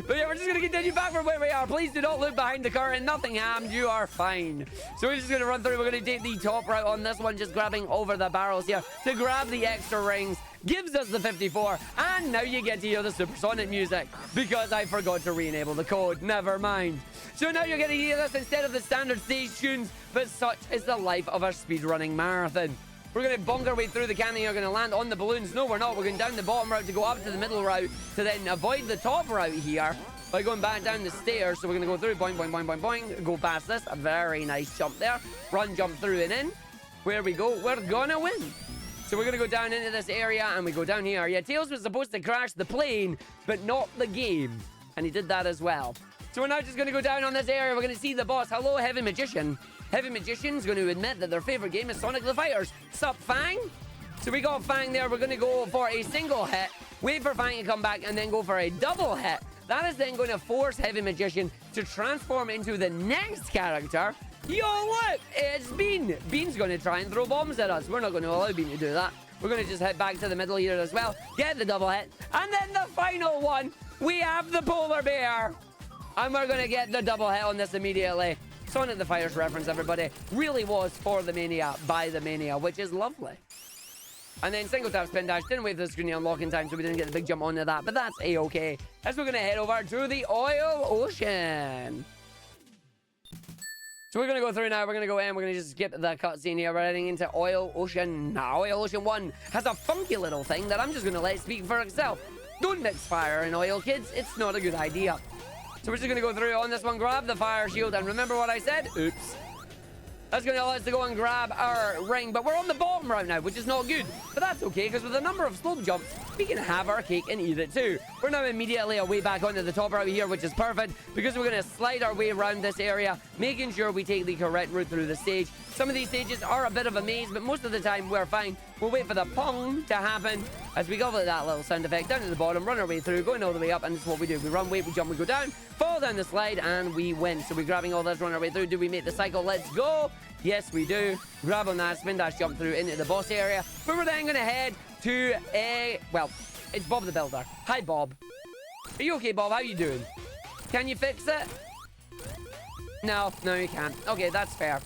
But yeah, we're just going to continue back from where we are. Please do not look behind the curtain. Nothing happened. You are fine. So we're just going to run through. We're going to take the top route on this one, just grabbing over the barrels here to grab the extra rings. Gives us the 54. And now you get to hear the supersonic music because I forgot to re-enable the code. Never mind. So now you're going to hear this instead of the standard stage tunes. But such is the life of a speedrunning marathon. We're going to bonk our way through the canyon. We're going to land on the balloons. No, we're not. We're going down the bottom route to go up to the middle route to then avoid the top route here by going back down the stairs. So we're going to go through, boing, boing, boing, boing, boing, go past this. A very nice jump there. Run, jump through and in. Where we go, we're going to win. So we're going to go down into this area and we go down here. Yeah, Tails was supposed to crash the plane, but not the game. And he did that as well. So we're now just going to go down on this area. We're going to see the boss. Hello, Heavy Magician. Heavy Magician's going to admit that their favorite game is Sonic the Fighters. Sup, Fang? So we got Fang there. We're going to go for a single hit, wait for Fang to come back, and then go for a double hit. That is then going to force Heavy Magician to transform into the next character. Yo, look! It's Bean. Bean's going to try and throw bombs at us. We're not going to allow Bean to do that. We're going to just head back to the middle here as well. Get the double hit. And then the final one. We have the polar bear. And we're going to get the double hit on this immediately. Sonic the Fighters reference, everybody, really was for the Mania, by the Mania, which is lovely. And then single tap spin dash, didn't wait for the screen to unlock in time, so we didn't get the big jump onto that, but that's a-okay. As we're going to head over to the Oil Ocean. So we're going to go through now, we're going to go in, we're going to just skip the cutscene here, we're heading into Oil Ocean. Now, Oil Ocean 1 has a funky little thing that I'm just going to let speak for itself. Don't mix fire and oil, kids, it's not a good idea. So we're just going to go through on this one, grab the fire shield, and remember what I said? Oops. That's going to allow us to go and grab our ring, but we're on the bottom right now, which is not good. But that's okay, because with a number of slope jumps, we can have our cake and eat it too. We're now immediately away back onto the top route here, which is perfect, because we're going to slide our way around this area, making sure we take the correct route through the stage. Some of these stages are a bit of a maze, but most of the time we're fine. We'll wait for the pong to happen as we go with that little sound effect down to the bottom, run our way through, going all the way up, and this is what we do. We run, wait, we jump, we go down, fall down the slide, and we win. So we're grabbing all this, run our way through. Do we make the cycle? Let's go. Yes, we do. Grab on that, spin dash, jump through into the boss area. But we're then going to head to well, it's Bob the Builder. Hi, Bob. Are you okay, Bob? How you doing? Can you fix it? No, you can't. Okay, that's fair.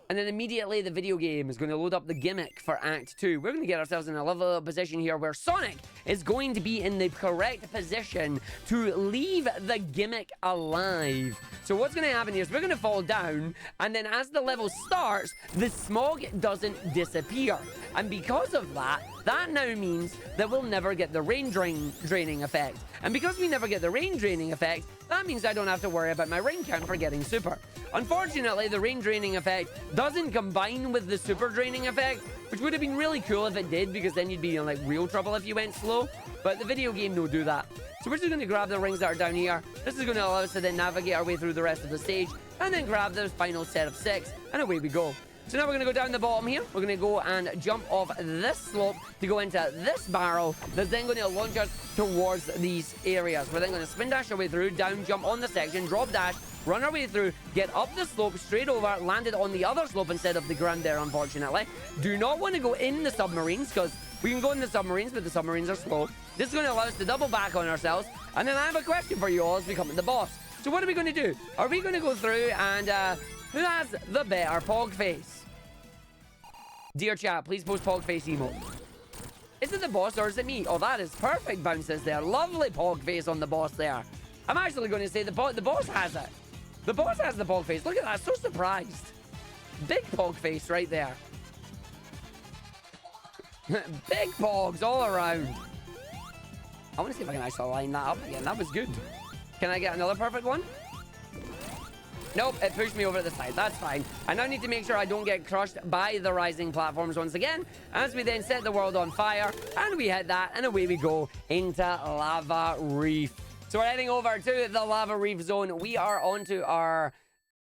And then immediately the video game is going to load up the gimmick for Act 2. We're going to get ourselves in a lovely little position here where Sonic is going to be in the correct position to leave the gimmick alive. So what's going to happen here is we're going to fall down, and then as the level starts, the smog doesn't disappear. And because of that, that now means that we'll never get the rain draining effect. And because we never get the rain draining effect, that means I don't have to worry about my rain count for getting super. Unfortunately, the rain draining effect doesn't combine with the super draining effect, which would have been really cool if it did, because then you'd be in like real trouble if you went slow. But the video game don't do that. So we're just going to grab the rings that are down here. This is going to allow us to then navigate our way through the rest of the stage, and then grab the final set of 6, and away we go. So now we're going to go down the bottom here. We're going to go and jump off this slope to go into this barrel that's then going to launch us towards these areas. We're then going to spin dash our way through, down, jump on the section, drop dash, run our way through, get up the slope, straight over, landed on the other slope instead of the ground there, unfortunately. Do not want to go in the submarines, because we can go in the submarines, but the submarines are slow. This is going to allow us to double back on ourselves. And then I have a question for you all as we come to the boss. So what are we going to do? Are we going to go through and who has the better pog face? Dear chat, please post pog face emote. Is it the boss or is it me? Oh, that is perfect bounces there. Lovely pog face on the boss there. I'm actually going to say the boss has it. The boss has the pog face. Look at that. So surprised. Big pog face right there. Big pogs all around. I want to see if I can actually line that up again. That was good. Can I get another perfect one? Nope, it pushed me over to the side. That's fine. I now need to make sure I don't get crushed by the rising platforms once again, as we then set the world on fire, and we hit that, and away we go into Lava Reef. So we're heading over to the Lava Reef zone. We are onto our...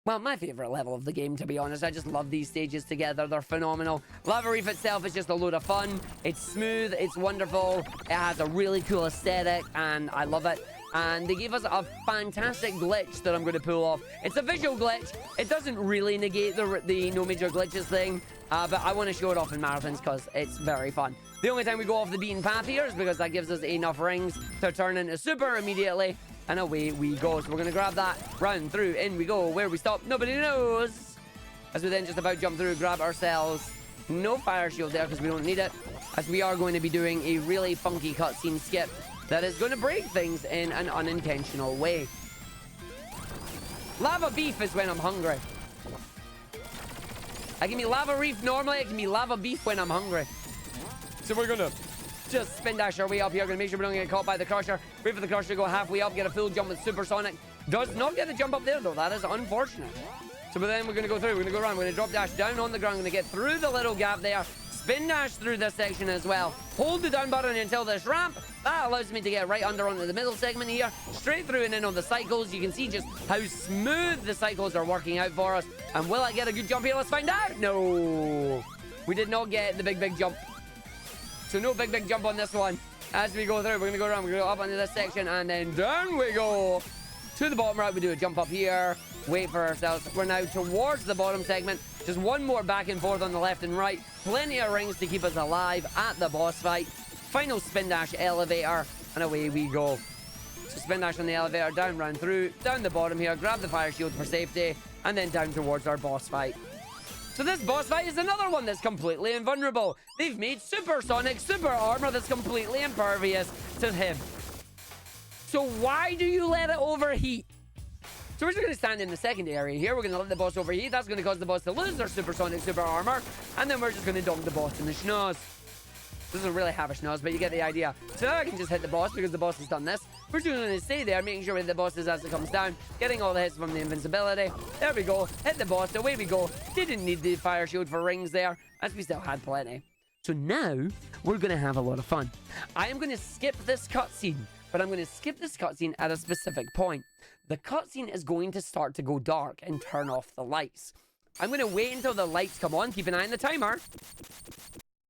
well, my favorite level of the game, to be honest. I just love these stages together. They're phenomenal. Lava Reef itself is just a load of fun. It's smooth. It's wonderful. It has a really cool aesthetic, and I love it. And they gave us a fantastic glitch that I'm going to pull off. It's a visual glitch. It doesn't really negate the no major glitches thing, but I want to show it off in marathons because it's very fun. The only time we go off the beaten path here is because that gives us enough rings to turn into super immediately. And away we go. So we're going to grab that, run through, in we go. Where we stop, nobody knows. As we then just about jump through, grab ourselves. No fire shield there because we don't need it. As we are going to be doing a really funky cutscene skip that is going to break things in an unintentional way. Lava beef is when I'm hungry. I can be Lava Reef normally. I can be Lava beef when I'm hungry. So we're going to just spin dash our way up here. Going to make sure we don't get caught by the crusher. Wait for the crusher to go halfway up. Get a full jump with supersonic. Does not get the jump up there though. That is unfortunate. So then we're going to go through. We're going to go around. We're going to drop dash down on the ground. We're going to get through the little gap there. Spin dash through this section as well. Hold the down button until this ramp. That allows me to get right under onto the middle segment here. Straight through and in on the cycles. You can see just how smooth the cycles are working out for us. And will I get a good jump here? Let's find out. No. We did not get the big jump. So no big jump on this one. As we go through, we're going to go around. We're going to go up onto this section. And then down we go. To the bottom right, we do a jump up here. Wait for ourselves. We're now towards the bottom segment. Just one more back and forth on the left and right. Plenty of rings to keep us alive at the boss fight. Final spin dash elevator. And away we go. So spin dash on the elevator. Down, round through. Down the bottom here. Grab the fire shield for safety. And then down towards our boss fight. So this boss fight is another one that's completely invulnerable. They've made supersonic super armor that's completely impervious to him. So why do you let it overheat? So we're just going to stand in the second area here. We're going to let the boss overheat. That's going to cause the boss to lose their supersonic super armor. And then we're just going to dunk the boss in the schnoz. Doesn't really have a schnoz, but you get the idea. So now I can just hit the boss because the boss has done this. We're just going to stay there, making sure we hit the boss as it comes down. Getting all the hits from the invincibility. There we go. Hit the boss. Away we go. Didn't need the fire shield for rings there, as we still had plenty. So now we're going to have a lot of fun. I am going to skip this cutscene. But I'm going to skip this cutscene at a specific point. The cutscene is going to start to go dark and turn off the lights. I'm going to wait until the lights come on. Keep an eye on the timer.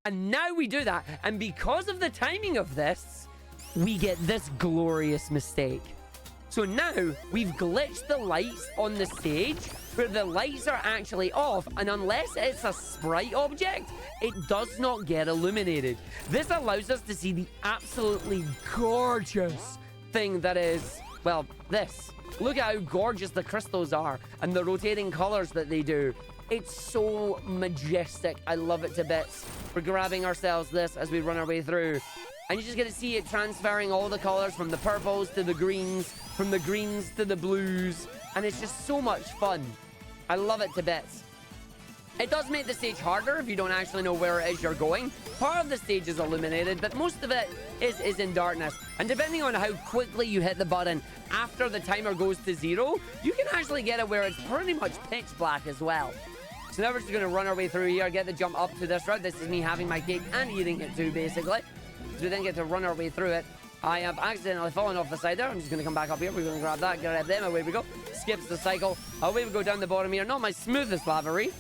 And now we do that. And because of the timing of this, we get this glorious mistake. So now we've glitched the lights on the stage where the lights are actually off, and unless it's a sprite object, it does not get illuminated. This allows us to see the absolutely gorgeous thing that is, well, this. Look at how gorgeous the crystals are and the rotating colors that they do. It's so majestic. I love it to bits. We're grabbing ourselves this as we run our way through. And you just get to see it transferring all the colors from the purples to the greens, from the greens to the blues. And it's just so much fun. I love it to bits. It does make the stage harder if you don't actually know where it is you're going. Part of the stage is illuminated, but most of it is in darkness. And depending on how quickly you hit the button after the timer goes to 0, you can actually get it where it's pretty much pitch black as well. So now we're just going to run our way through here, get the jump up to this route. This is me having my cake and eating it too, basically. So we then get to run our way through it. I have accidentally fallen off the side there. I'm just going to come back up here. We're going to grab that, grab them. Away we go. Skips the cycle. Away we go down the bottom here. Not my smoothest lavery,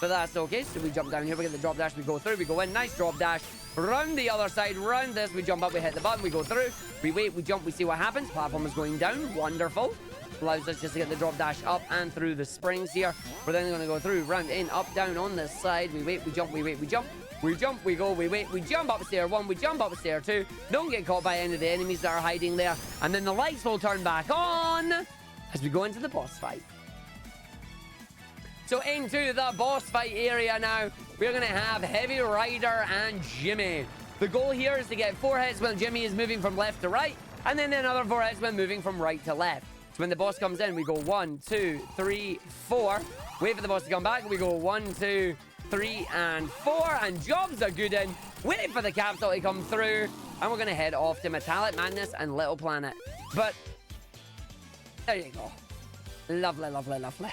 but that's okay. So we jump down here. We get the drop dash. We go through. We go in. Nice drop dash. Round the other side. Round this. We jump up. We hit the button. We go through. We wait. We jump. We see what happens. Platform is going down. Wonderful. Allows us just to get the drop dash up and through the springs here. We're then going to go through, round, in, up, down on this side. We wait, we jump, we wait, we jump. We jump, we go, we wait, we jump up stair 1, we jump up stair 2. Don't get caught by any of the enemies that are hiding there. And then the lights will turn back on as we go into the boss fight. So into the boss fight area now. We're going to have Heavy Rider and Jimmy. The goal here is to get 4 hits when Jimmy is moving from left to right. And then another 4 hits when moving from right to left. So when the boss comes in, we go 1, 2, 3, 4. Wait for the boss to come back. We go 1, 2, 3, and 4. And jobs are good in. Wait for the capsule to come through. And we're going to head off to Metallic Madness and Little Planet. But there you go. Lovely, lovely, lovely.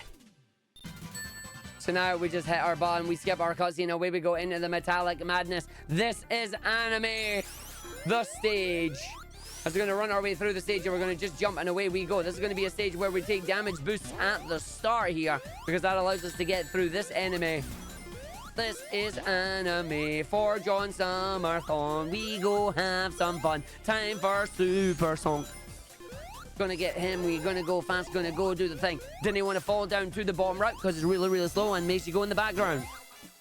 So now we just hit our button. We skip our cutscene. Away we go into the Metallic Madness. This is Anime, the stage. As we're going to run our way through the stage, and we're going to just jump, and away we go. This is going to be a stage where we take damage boosts at the start here, because that allows us to get through this enemy. This is Anime for Jon Summer-thon. We go have some fun. Time for Super Song. Gonna get him. We're gonna go fast. Gonna go do the thing. Didn't want to fall down to the bottom right because it's really, really slow and makes you go in the background.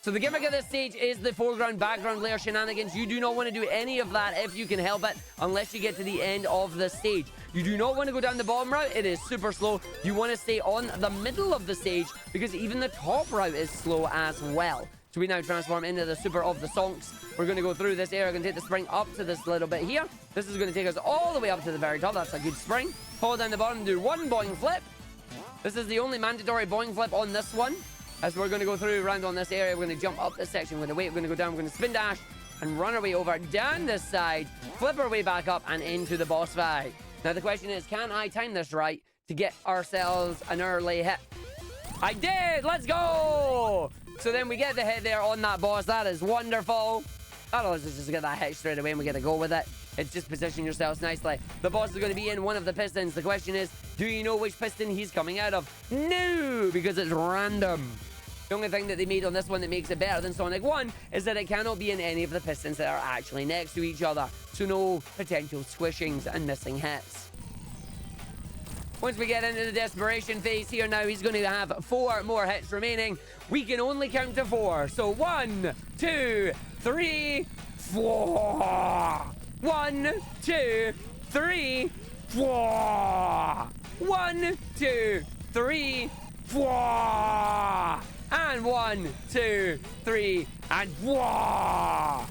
So the gimmick of this stage is the foreground, background layer shenanigans. You do not want to do any of that if you can help it, unless you get to the end of the stage. You do not want to go down the bottom route. It is super slow. You want to stay on the middle of the stage, because even the top route is slow as well. So we now transform into the super of the songs. We're going to go through this area. We're going to take the spring up to this little bit here. This is going to take us all the way up to the very top. That's a good spring. Hold down the bottom, do one boing flip. This is the only mandatory boing flip on this one. As we're going to go through around on this area, we're going to jump up this section. We're going to wait, we're going to go down, we're going to spin dash and run our way over down this side, flip our way back up and into the boss fight. Now the question is, can I time this right to get ourselves an early hit? I did! Let's go! So then we get the hit there on that boss. That is wonderful. That allows us just to get that hit straight away and we get to go with it. It's just position yourselves nicely. The boss is going to be in one of the pistons. The question is, do you know which piston he's coming out of? No, because it's random. The only thing that they made on this one that makes it better than Sonic 1 is that it cannot be in any of the pistons that are actually next to each other. So no potential squishings and missing hits. Once we get into the desperation phase here now, he's going to have 4 more hits remaining. We can only count to 4. So 1, 2, 3, 4. 1, 2, 3, 4. 1, 2, 3, 4. And 1, 2, 3, and 4.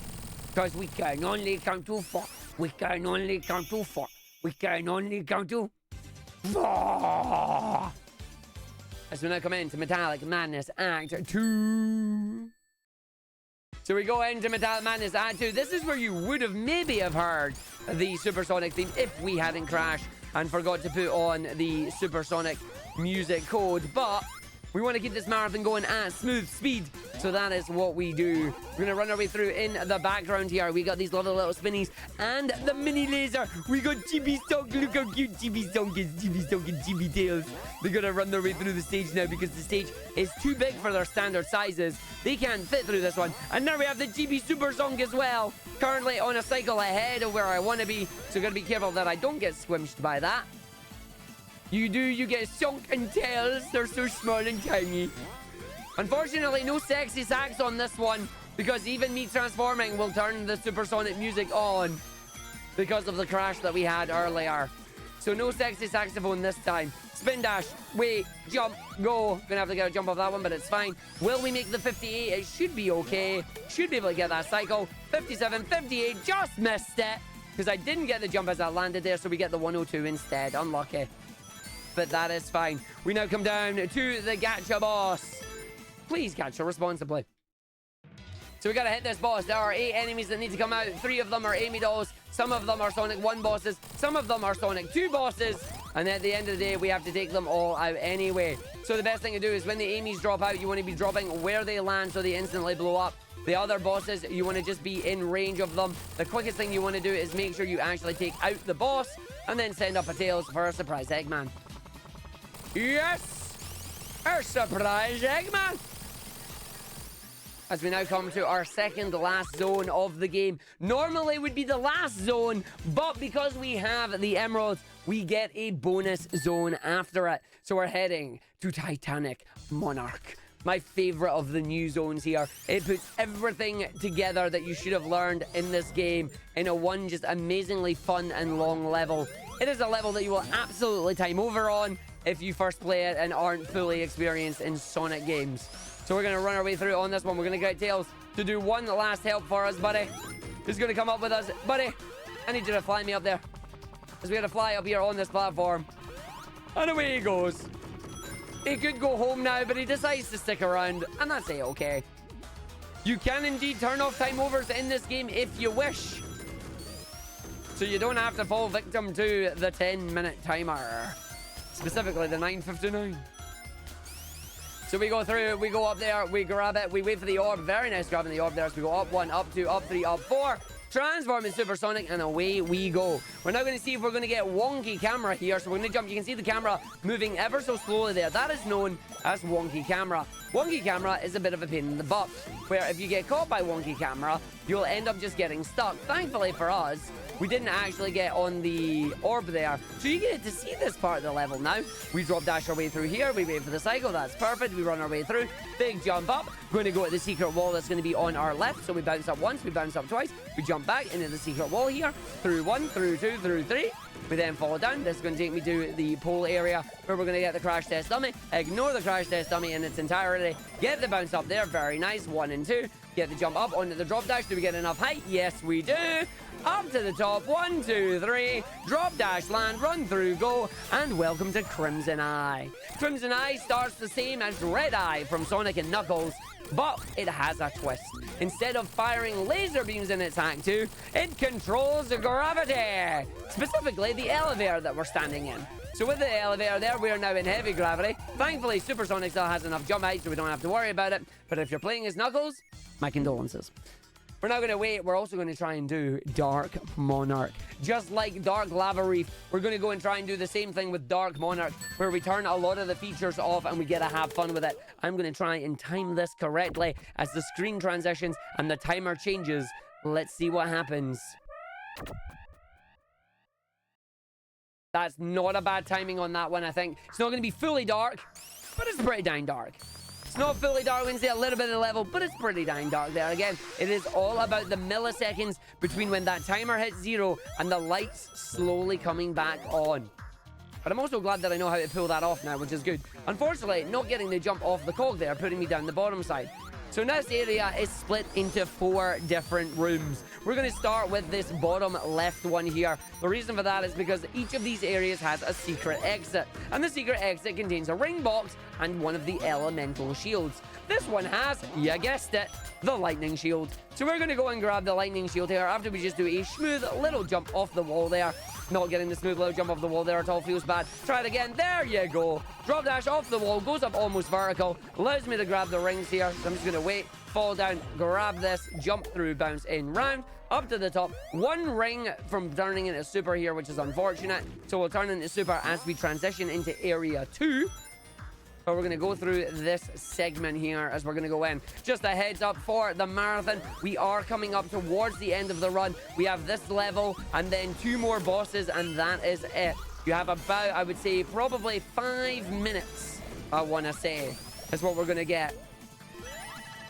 Because we can only count to 4. We can only count to 4. We can only count to 4. As we now come into Metallic Madness Act 2. So we go into Metallic Madness Act 2. This is where you would have maybe have heard the Supersonic theme if we hadn't crashed and forgot to put on the Supersonic music code. But we want to keep this marathon going at smooth speed, so that is what we do. We're going to run our way through in the background here. We got these lovely little spinnies and the mini laser. We got Chibi Stonk. Look how cute Chibi Stonk is. Chibi Stonk and Chibi Tails. They're going to run their way through the stage now because the stage is too big for their standard sizes. They can't fit through this one. And now we have the Chibi Super Song as well. Currently on a cycle ahead of where I want to be, so got to be careful that I don't get squished by that. You get sunk and tails. They're so small and tiny. Unfortunately, no sexy sax on this one, because even me transforming will turn the supersonic music on because of the crash that we had earlier. So no sexy saxophone this time. Spin dash, wait, jump, go. Gonna have to get a jump off that one, but it's fine. Will we make the 58? It should be okay. Should be able to get that cycle. 57, 58, just missed it, because I didn't get the jump as I landed there, so we get the 102 instead. Unlucky. But that is fine. We now come down to the gacha boss. Please gacha responsibly. So we gotta hit this boss. There are 8 enemies that need to come out. 3 of them are Amy dolls. Some of them are Sonic 1 bosses. Some of them are Sonic 2 bosses. And at the end of the day, we have to take them all out anyway. So the best thing to do is when the Amy's drop out, you want to be dropping where they land so they instantly blow up. The other bosses, you want to just be in range of them. The quickest thing you want to do is make sure you actually take out the boss and then send up a Tails for a surprise Eggman. Yes! A surprise Eggman! As we now come to our second last zone of the game. Normally would be the last zone, but because we have the emeralds, we get a bonus zone after it. So we're heading to Titanic Monarch. My favorite of the new zones here. It puts everything together that you should have learned in this game in a one just amazingly fun and long level. It is a level that you will absolutely time over on if you first play it and aren't fully experienced in Sonic games. So we're going to run our way through on this one. We're going to get Tails to do one last help for us, buddy. Who's going to come up with us? Buddy, I need you to fly me up there. Because we got to fly up here on this platform. And away he goes. He could go home now, but he decides to stick around. And that's okay. You can indeed turn off time overs in this game if you wish. So you don't have to fall victim to the 10-minute timer. Specifically the 9:59. So we go through, we go up there, we grab it, we wait for the orb. Very nice grabbing the orb there. So we go up 1, up 2, up 3, up 4. Transform in Supersonic, and away we go. We're now going to see if we're going to get wonky camera here. So we're going to jump. You can see the camera moving ever so slowly there. That is known as wonky camera. Wonky camera is a bit of a pain in the butt, where if you get caught by wonky camera, you'll end up just getting stuck. Thankfully for us, we didn't actually get on the orb there. So you get to see this part of the level now. We drop dash our way through here. We wait for the cycle. That's perfect. We run our way through. Big jump up. Going to go at the secret wall that's going to be on our left. So we bounce up once. We bounce up twice. We jump back into the secret wall here. Through 1, through 2, through 3. We then fall down. This is going to take me to the pole area where we're going to get the crash test dummy. Ignore the crash test dummy in its entirety. Get the bounce up there. Very nice. 1 and 2. Get the jump up onto the drop dash. Do we get enough height? Yes, we do. Up to the top. 1, 2, 3. Drop dash, land, run through, go. And welcome to Crimson Eye. Crimson Eye starts the same as Red Eye from Sonic and Knuckles, but it has a twist. Instead of firing laser beams in its Act 2, it controls gravity. Specifically, the elevator that we're standing in. So with the elevator there, we are now in heavy gravity. Thankfully, Supersonic still has enough jump height, so we don't have to worry about it. But if you're playing as Knuckles, my condolences. We're now going to wait. We're also going to try and do Dark Monarch. Just like Dark Lava Reef, we're going to go and try and do the same thing with Dark Monarch, where we turn a lot of the features off and we get to have fun with it. I'm going to try and time this correctly as the screen transitions and the timer changes. Let's see what happens. That's not a bad timing on that one, I think. It's not going to be fully dark, but it's pretty dang dark. It's not fully dark, we can see a little bit of the level, but it's pretty dang dark there. Again, it is all about the milliseconds between when that timer hits 0 and the lights slowly coming back on. But I'm also glad that I know how to pull that off now, which is good. Unfortunately, not getting the jump off the cog there, putting me down the bottom side. So now this area is split into 4 different rooms. We're going to start with this bottom left one here. The reason for that is because each of these areas has a secret exit. And the secret exit contains a ring box and one of the elemental shields. This one has, you guessed it, the lightning shield. So we're going to go and grab the lightning shield here after we just do a smooth little jump off the wall there. Not getting the smooth little jump off the wall there at all feels bad. Try it again. There you go. Drop dash off the wall. Goes up almost vertical. Allows me to grab the rings here. So I'm just going to wait. Fall down. Grab this. Jump through. Bounce in. Round. Up to the top. 1 ring from turning into super here, which is unfortunate. So we'll turn into super as we transition into area 2. So we're going to go through this segment here as we're going to go in. Just a heads up for the marathon. We are coming up towards the end of the run. We have this level and then 2 more bosses, and that is it. You have about, I would say, probably 5 minutes, I want to say, is what we're going to get.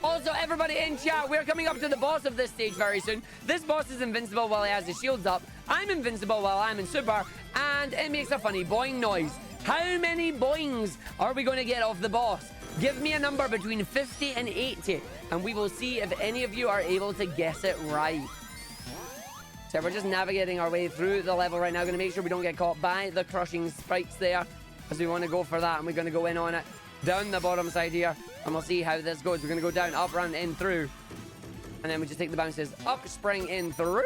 Also, everybody in chat, we're coming up to the boss of this stage very soon. This boss is invincible while he has his shields up. I'm invincible while I'm in super, and it makes a funny boing noise. How many boings are we going to get off the boss? Give me a number between 50 and 80, and we will see if any of you are able to guess it right. So we're just navigating our way through the level right now. Going to make sure we don't get caught by the crushing spikes there, as we want to go for that, and we're going to go in on it. Down the bottom side here, and we'll see how this goes. We're going to go down, up, round, in, through. And then we just take the bounces up, spring, in, through.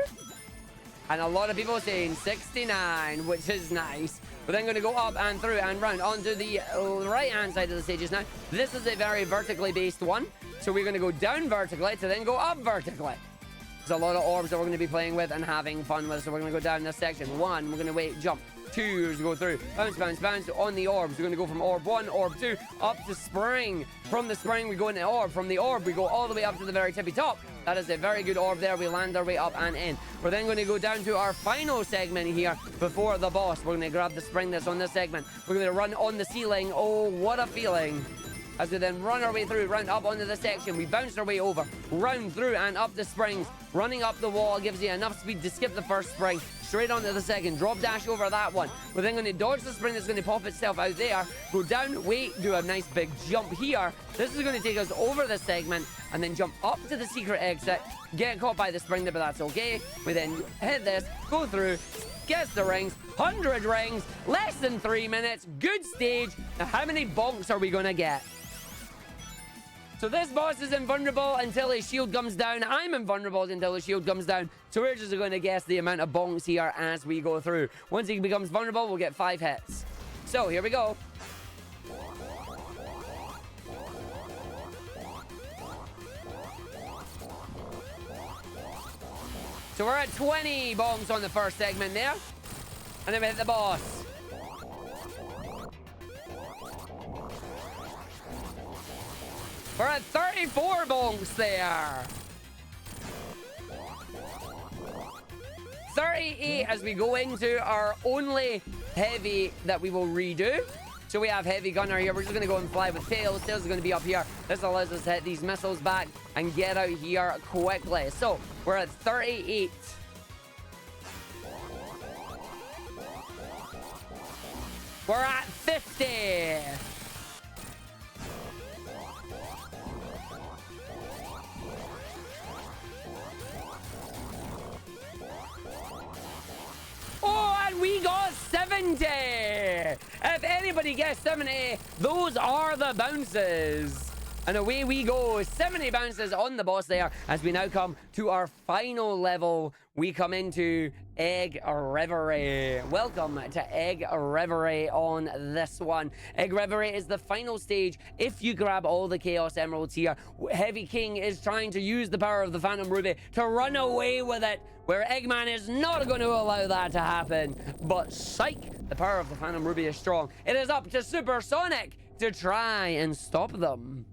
And a lot of people saying 69, which is nice. We're then going to go up and through and round onto the right-hand side of the stages now. This is a very vertically based one. So we're going to go down vertically to then go up vertically. There's a lot of orbs that we're going to be playing with and having fun with. So we're going to go down this section. 1, we're going to wait, jump. 2 as we go through. Bounce, bounce, bounce on the orbs. We're going to go from orb 1, orb 2, up to spring. From the spring, we go into orb. From the orb, we go all the way up to the very tippy top. That is a very good orb there. We land our way up and in. We're then going to go down to our final segment here before the boss. We're going to grab the spring that's on this segment. We're going to run on the ceiling. Oh, what a feeling. As we then run our way through, round up onto the section. We bounce our way over, round through and up the springs. Running up the wall gives you enough speed to skip the first spring. Straight onto the second. Drop dash over that one. We're then going to dodge the spring that's going to pop itself out there. Go down, wait, do a nice big jump here. This is going to take us over the segment and then jump up to the secret exit. Get caught by the spring there, but that's okay. We then hit this, go through, guess the rings. 100 rings, less than 3 minutes. Good stage. Now, how many bonks are we going to get? So this boss is invulnerable until his shield comes down. I'm invulnerable until his shield comes down. So we're just going to guess the amount of bonks here as we go through. Once he becomes vulnerable, we'll get 5 hits. So here we go. So we're at 20 bonks on the first segment there. And then we hit the boss. We're at 34 bonks there. 38 as we go into our only heavy that we will redo. So we have heavy gunner here. We're just going to go and fly with tails. Tails is going to be up here. This allows us to hit these missiles back and get out here quickly. So we're at 38. We're at 50. Oh, and we got 70. If anybody gets 70, those are the bounces. And away we go. 70 bounces on the boss there. As we now come to our final level, we come into Egg Reverie. Welcome to Egg Reverie on this one. Egg Reverie is the final stage. If you grab all the Chaos Emeralds here, Heavy King is trying to use the power of the Phantom Ruby to run away with it, where Eggman is not going to allow that to happen. But psych, the power of the Phantom Ruby is strong. It is up to Super Sonic to try and stop them.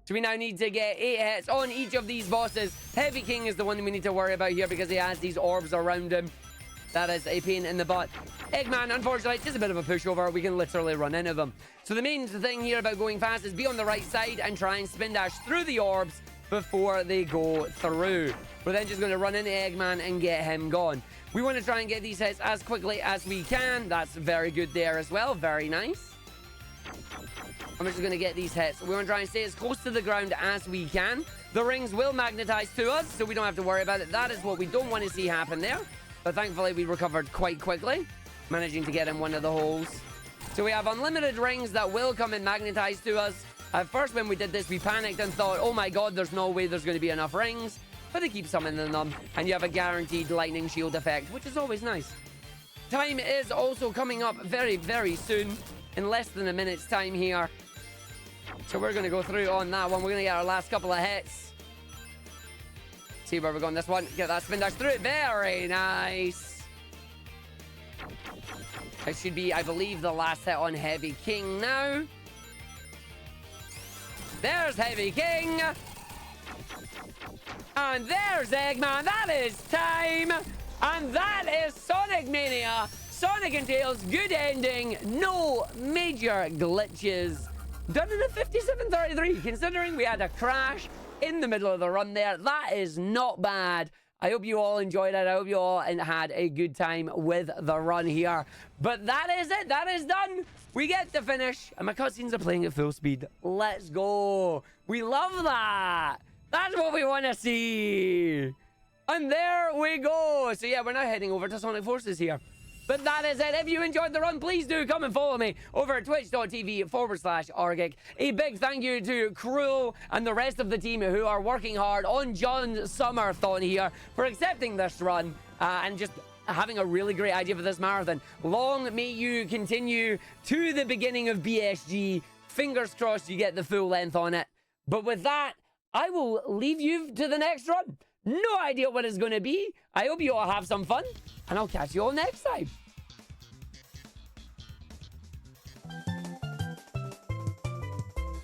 So we now need to get 8 hits on each of these bosses. Heavy King is the one we need to worry about here because he has these orbs around him. That is a pain in the butt. Eggman, unfortunately, just a bit of a pushover. We can literally run into them. So the main thing here about going fast is be on the right side and try and spin dash through the orbs before they go through. We're then just going to run into Eggman and get him gone. We want to try and get these hits as quickly as we can. That's very good there as well. Very nice. I'm just going to get these hits. We want to try and stay as close to the ground as we can. The rings will magnetize to us, so we don't have to worry about it. That is what we don't want to see happen there. But thankfully, we recovered quite quickly, managing to get in one of the holes. So we have unlimited rings that will come and magnetize to us. At first, when we did this, we panicked and thought, oh my god, there's no way there's going to be enough rings. But they keep summoning them, and you have a guaranteed lightning shield effect, which is always nice. Time is also coming up very, very soon, in less than a minute's time here. So we're going to go through on that one. We're going to get our last couple of hits. See where we're going this one. Get that spin dash through it. Very nice. It should be, I believe, the last hit on Heavy King now. There's Heavy King. And there's Eggman. That is time. And that is Sonic Mania. Sonic and Tails, good ending. No major glitches. Done in a 57:33, considering we had a crash in the middle of the run there. That is not bad. I hope you all enjoyed it. I hope you all had a good time with the run here. But that is it. That is done. We get to finish, and my cutscenes are playing at full speed. Let's go. We love that. That's what we want to see. And there we go. So yeah, we're now heading over to Sonic Forces here. But that is it. If you enjoyed the run, please do come and follow me over at twitch.tv/Argick. A big thank you to Cruel and the rest of the team who are working hard on Jon Summer-thon here for accepting this run and just having a really great idea for this marathon. Long may you continue to the beginning of BSG. Fingers crossed you get the full length on it. But with that, I will leave you to the next run. No idea what it's going to be. I hope you all have some fun, and I'll catch you all next time.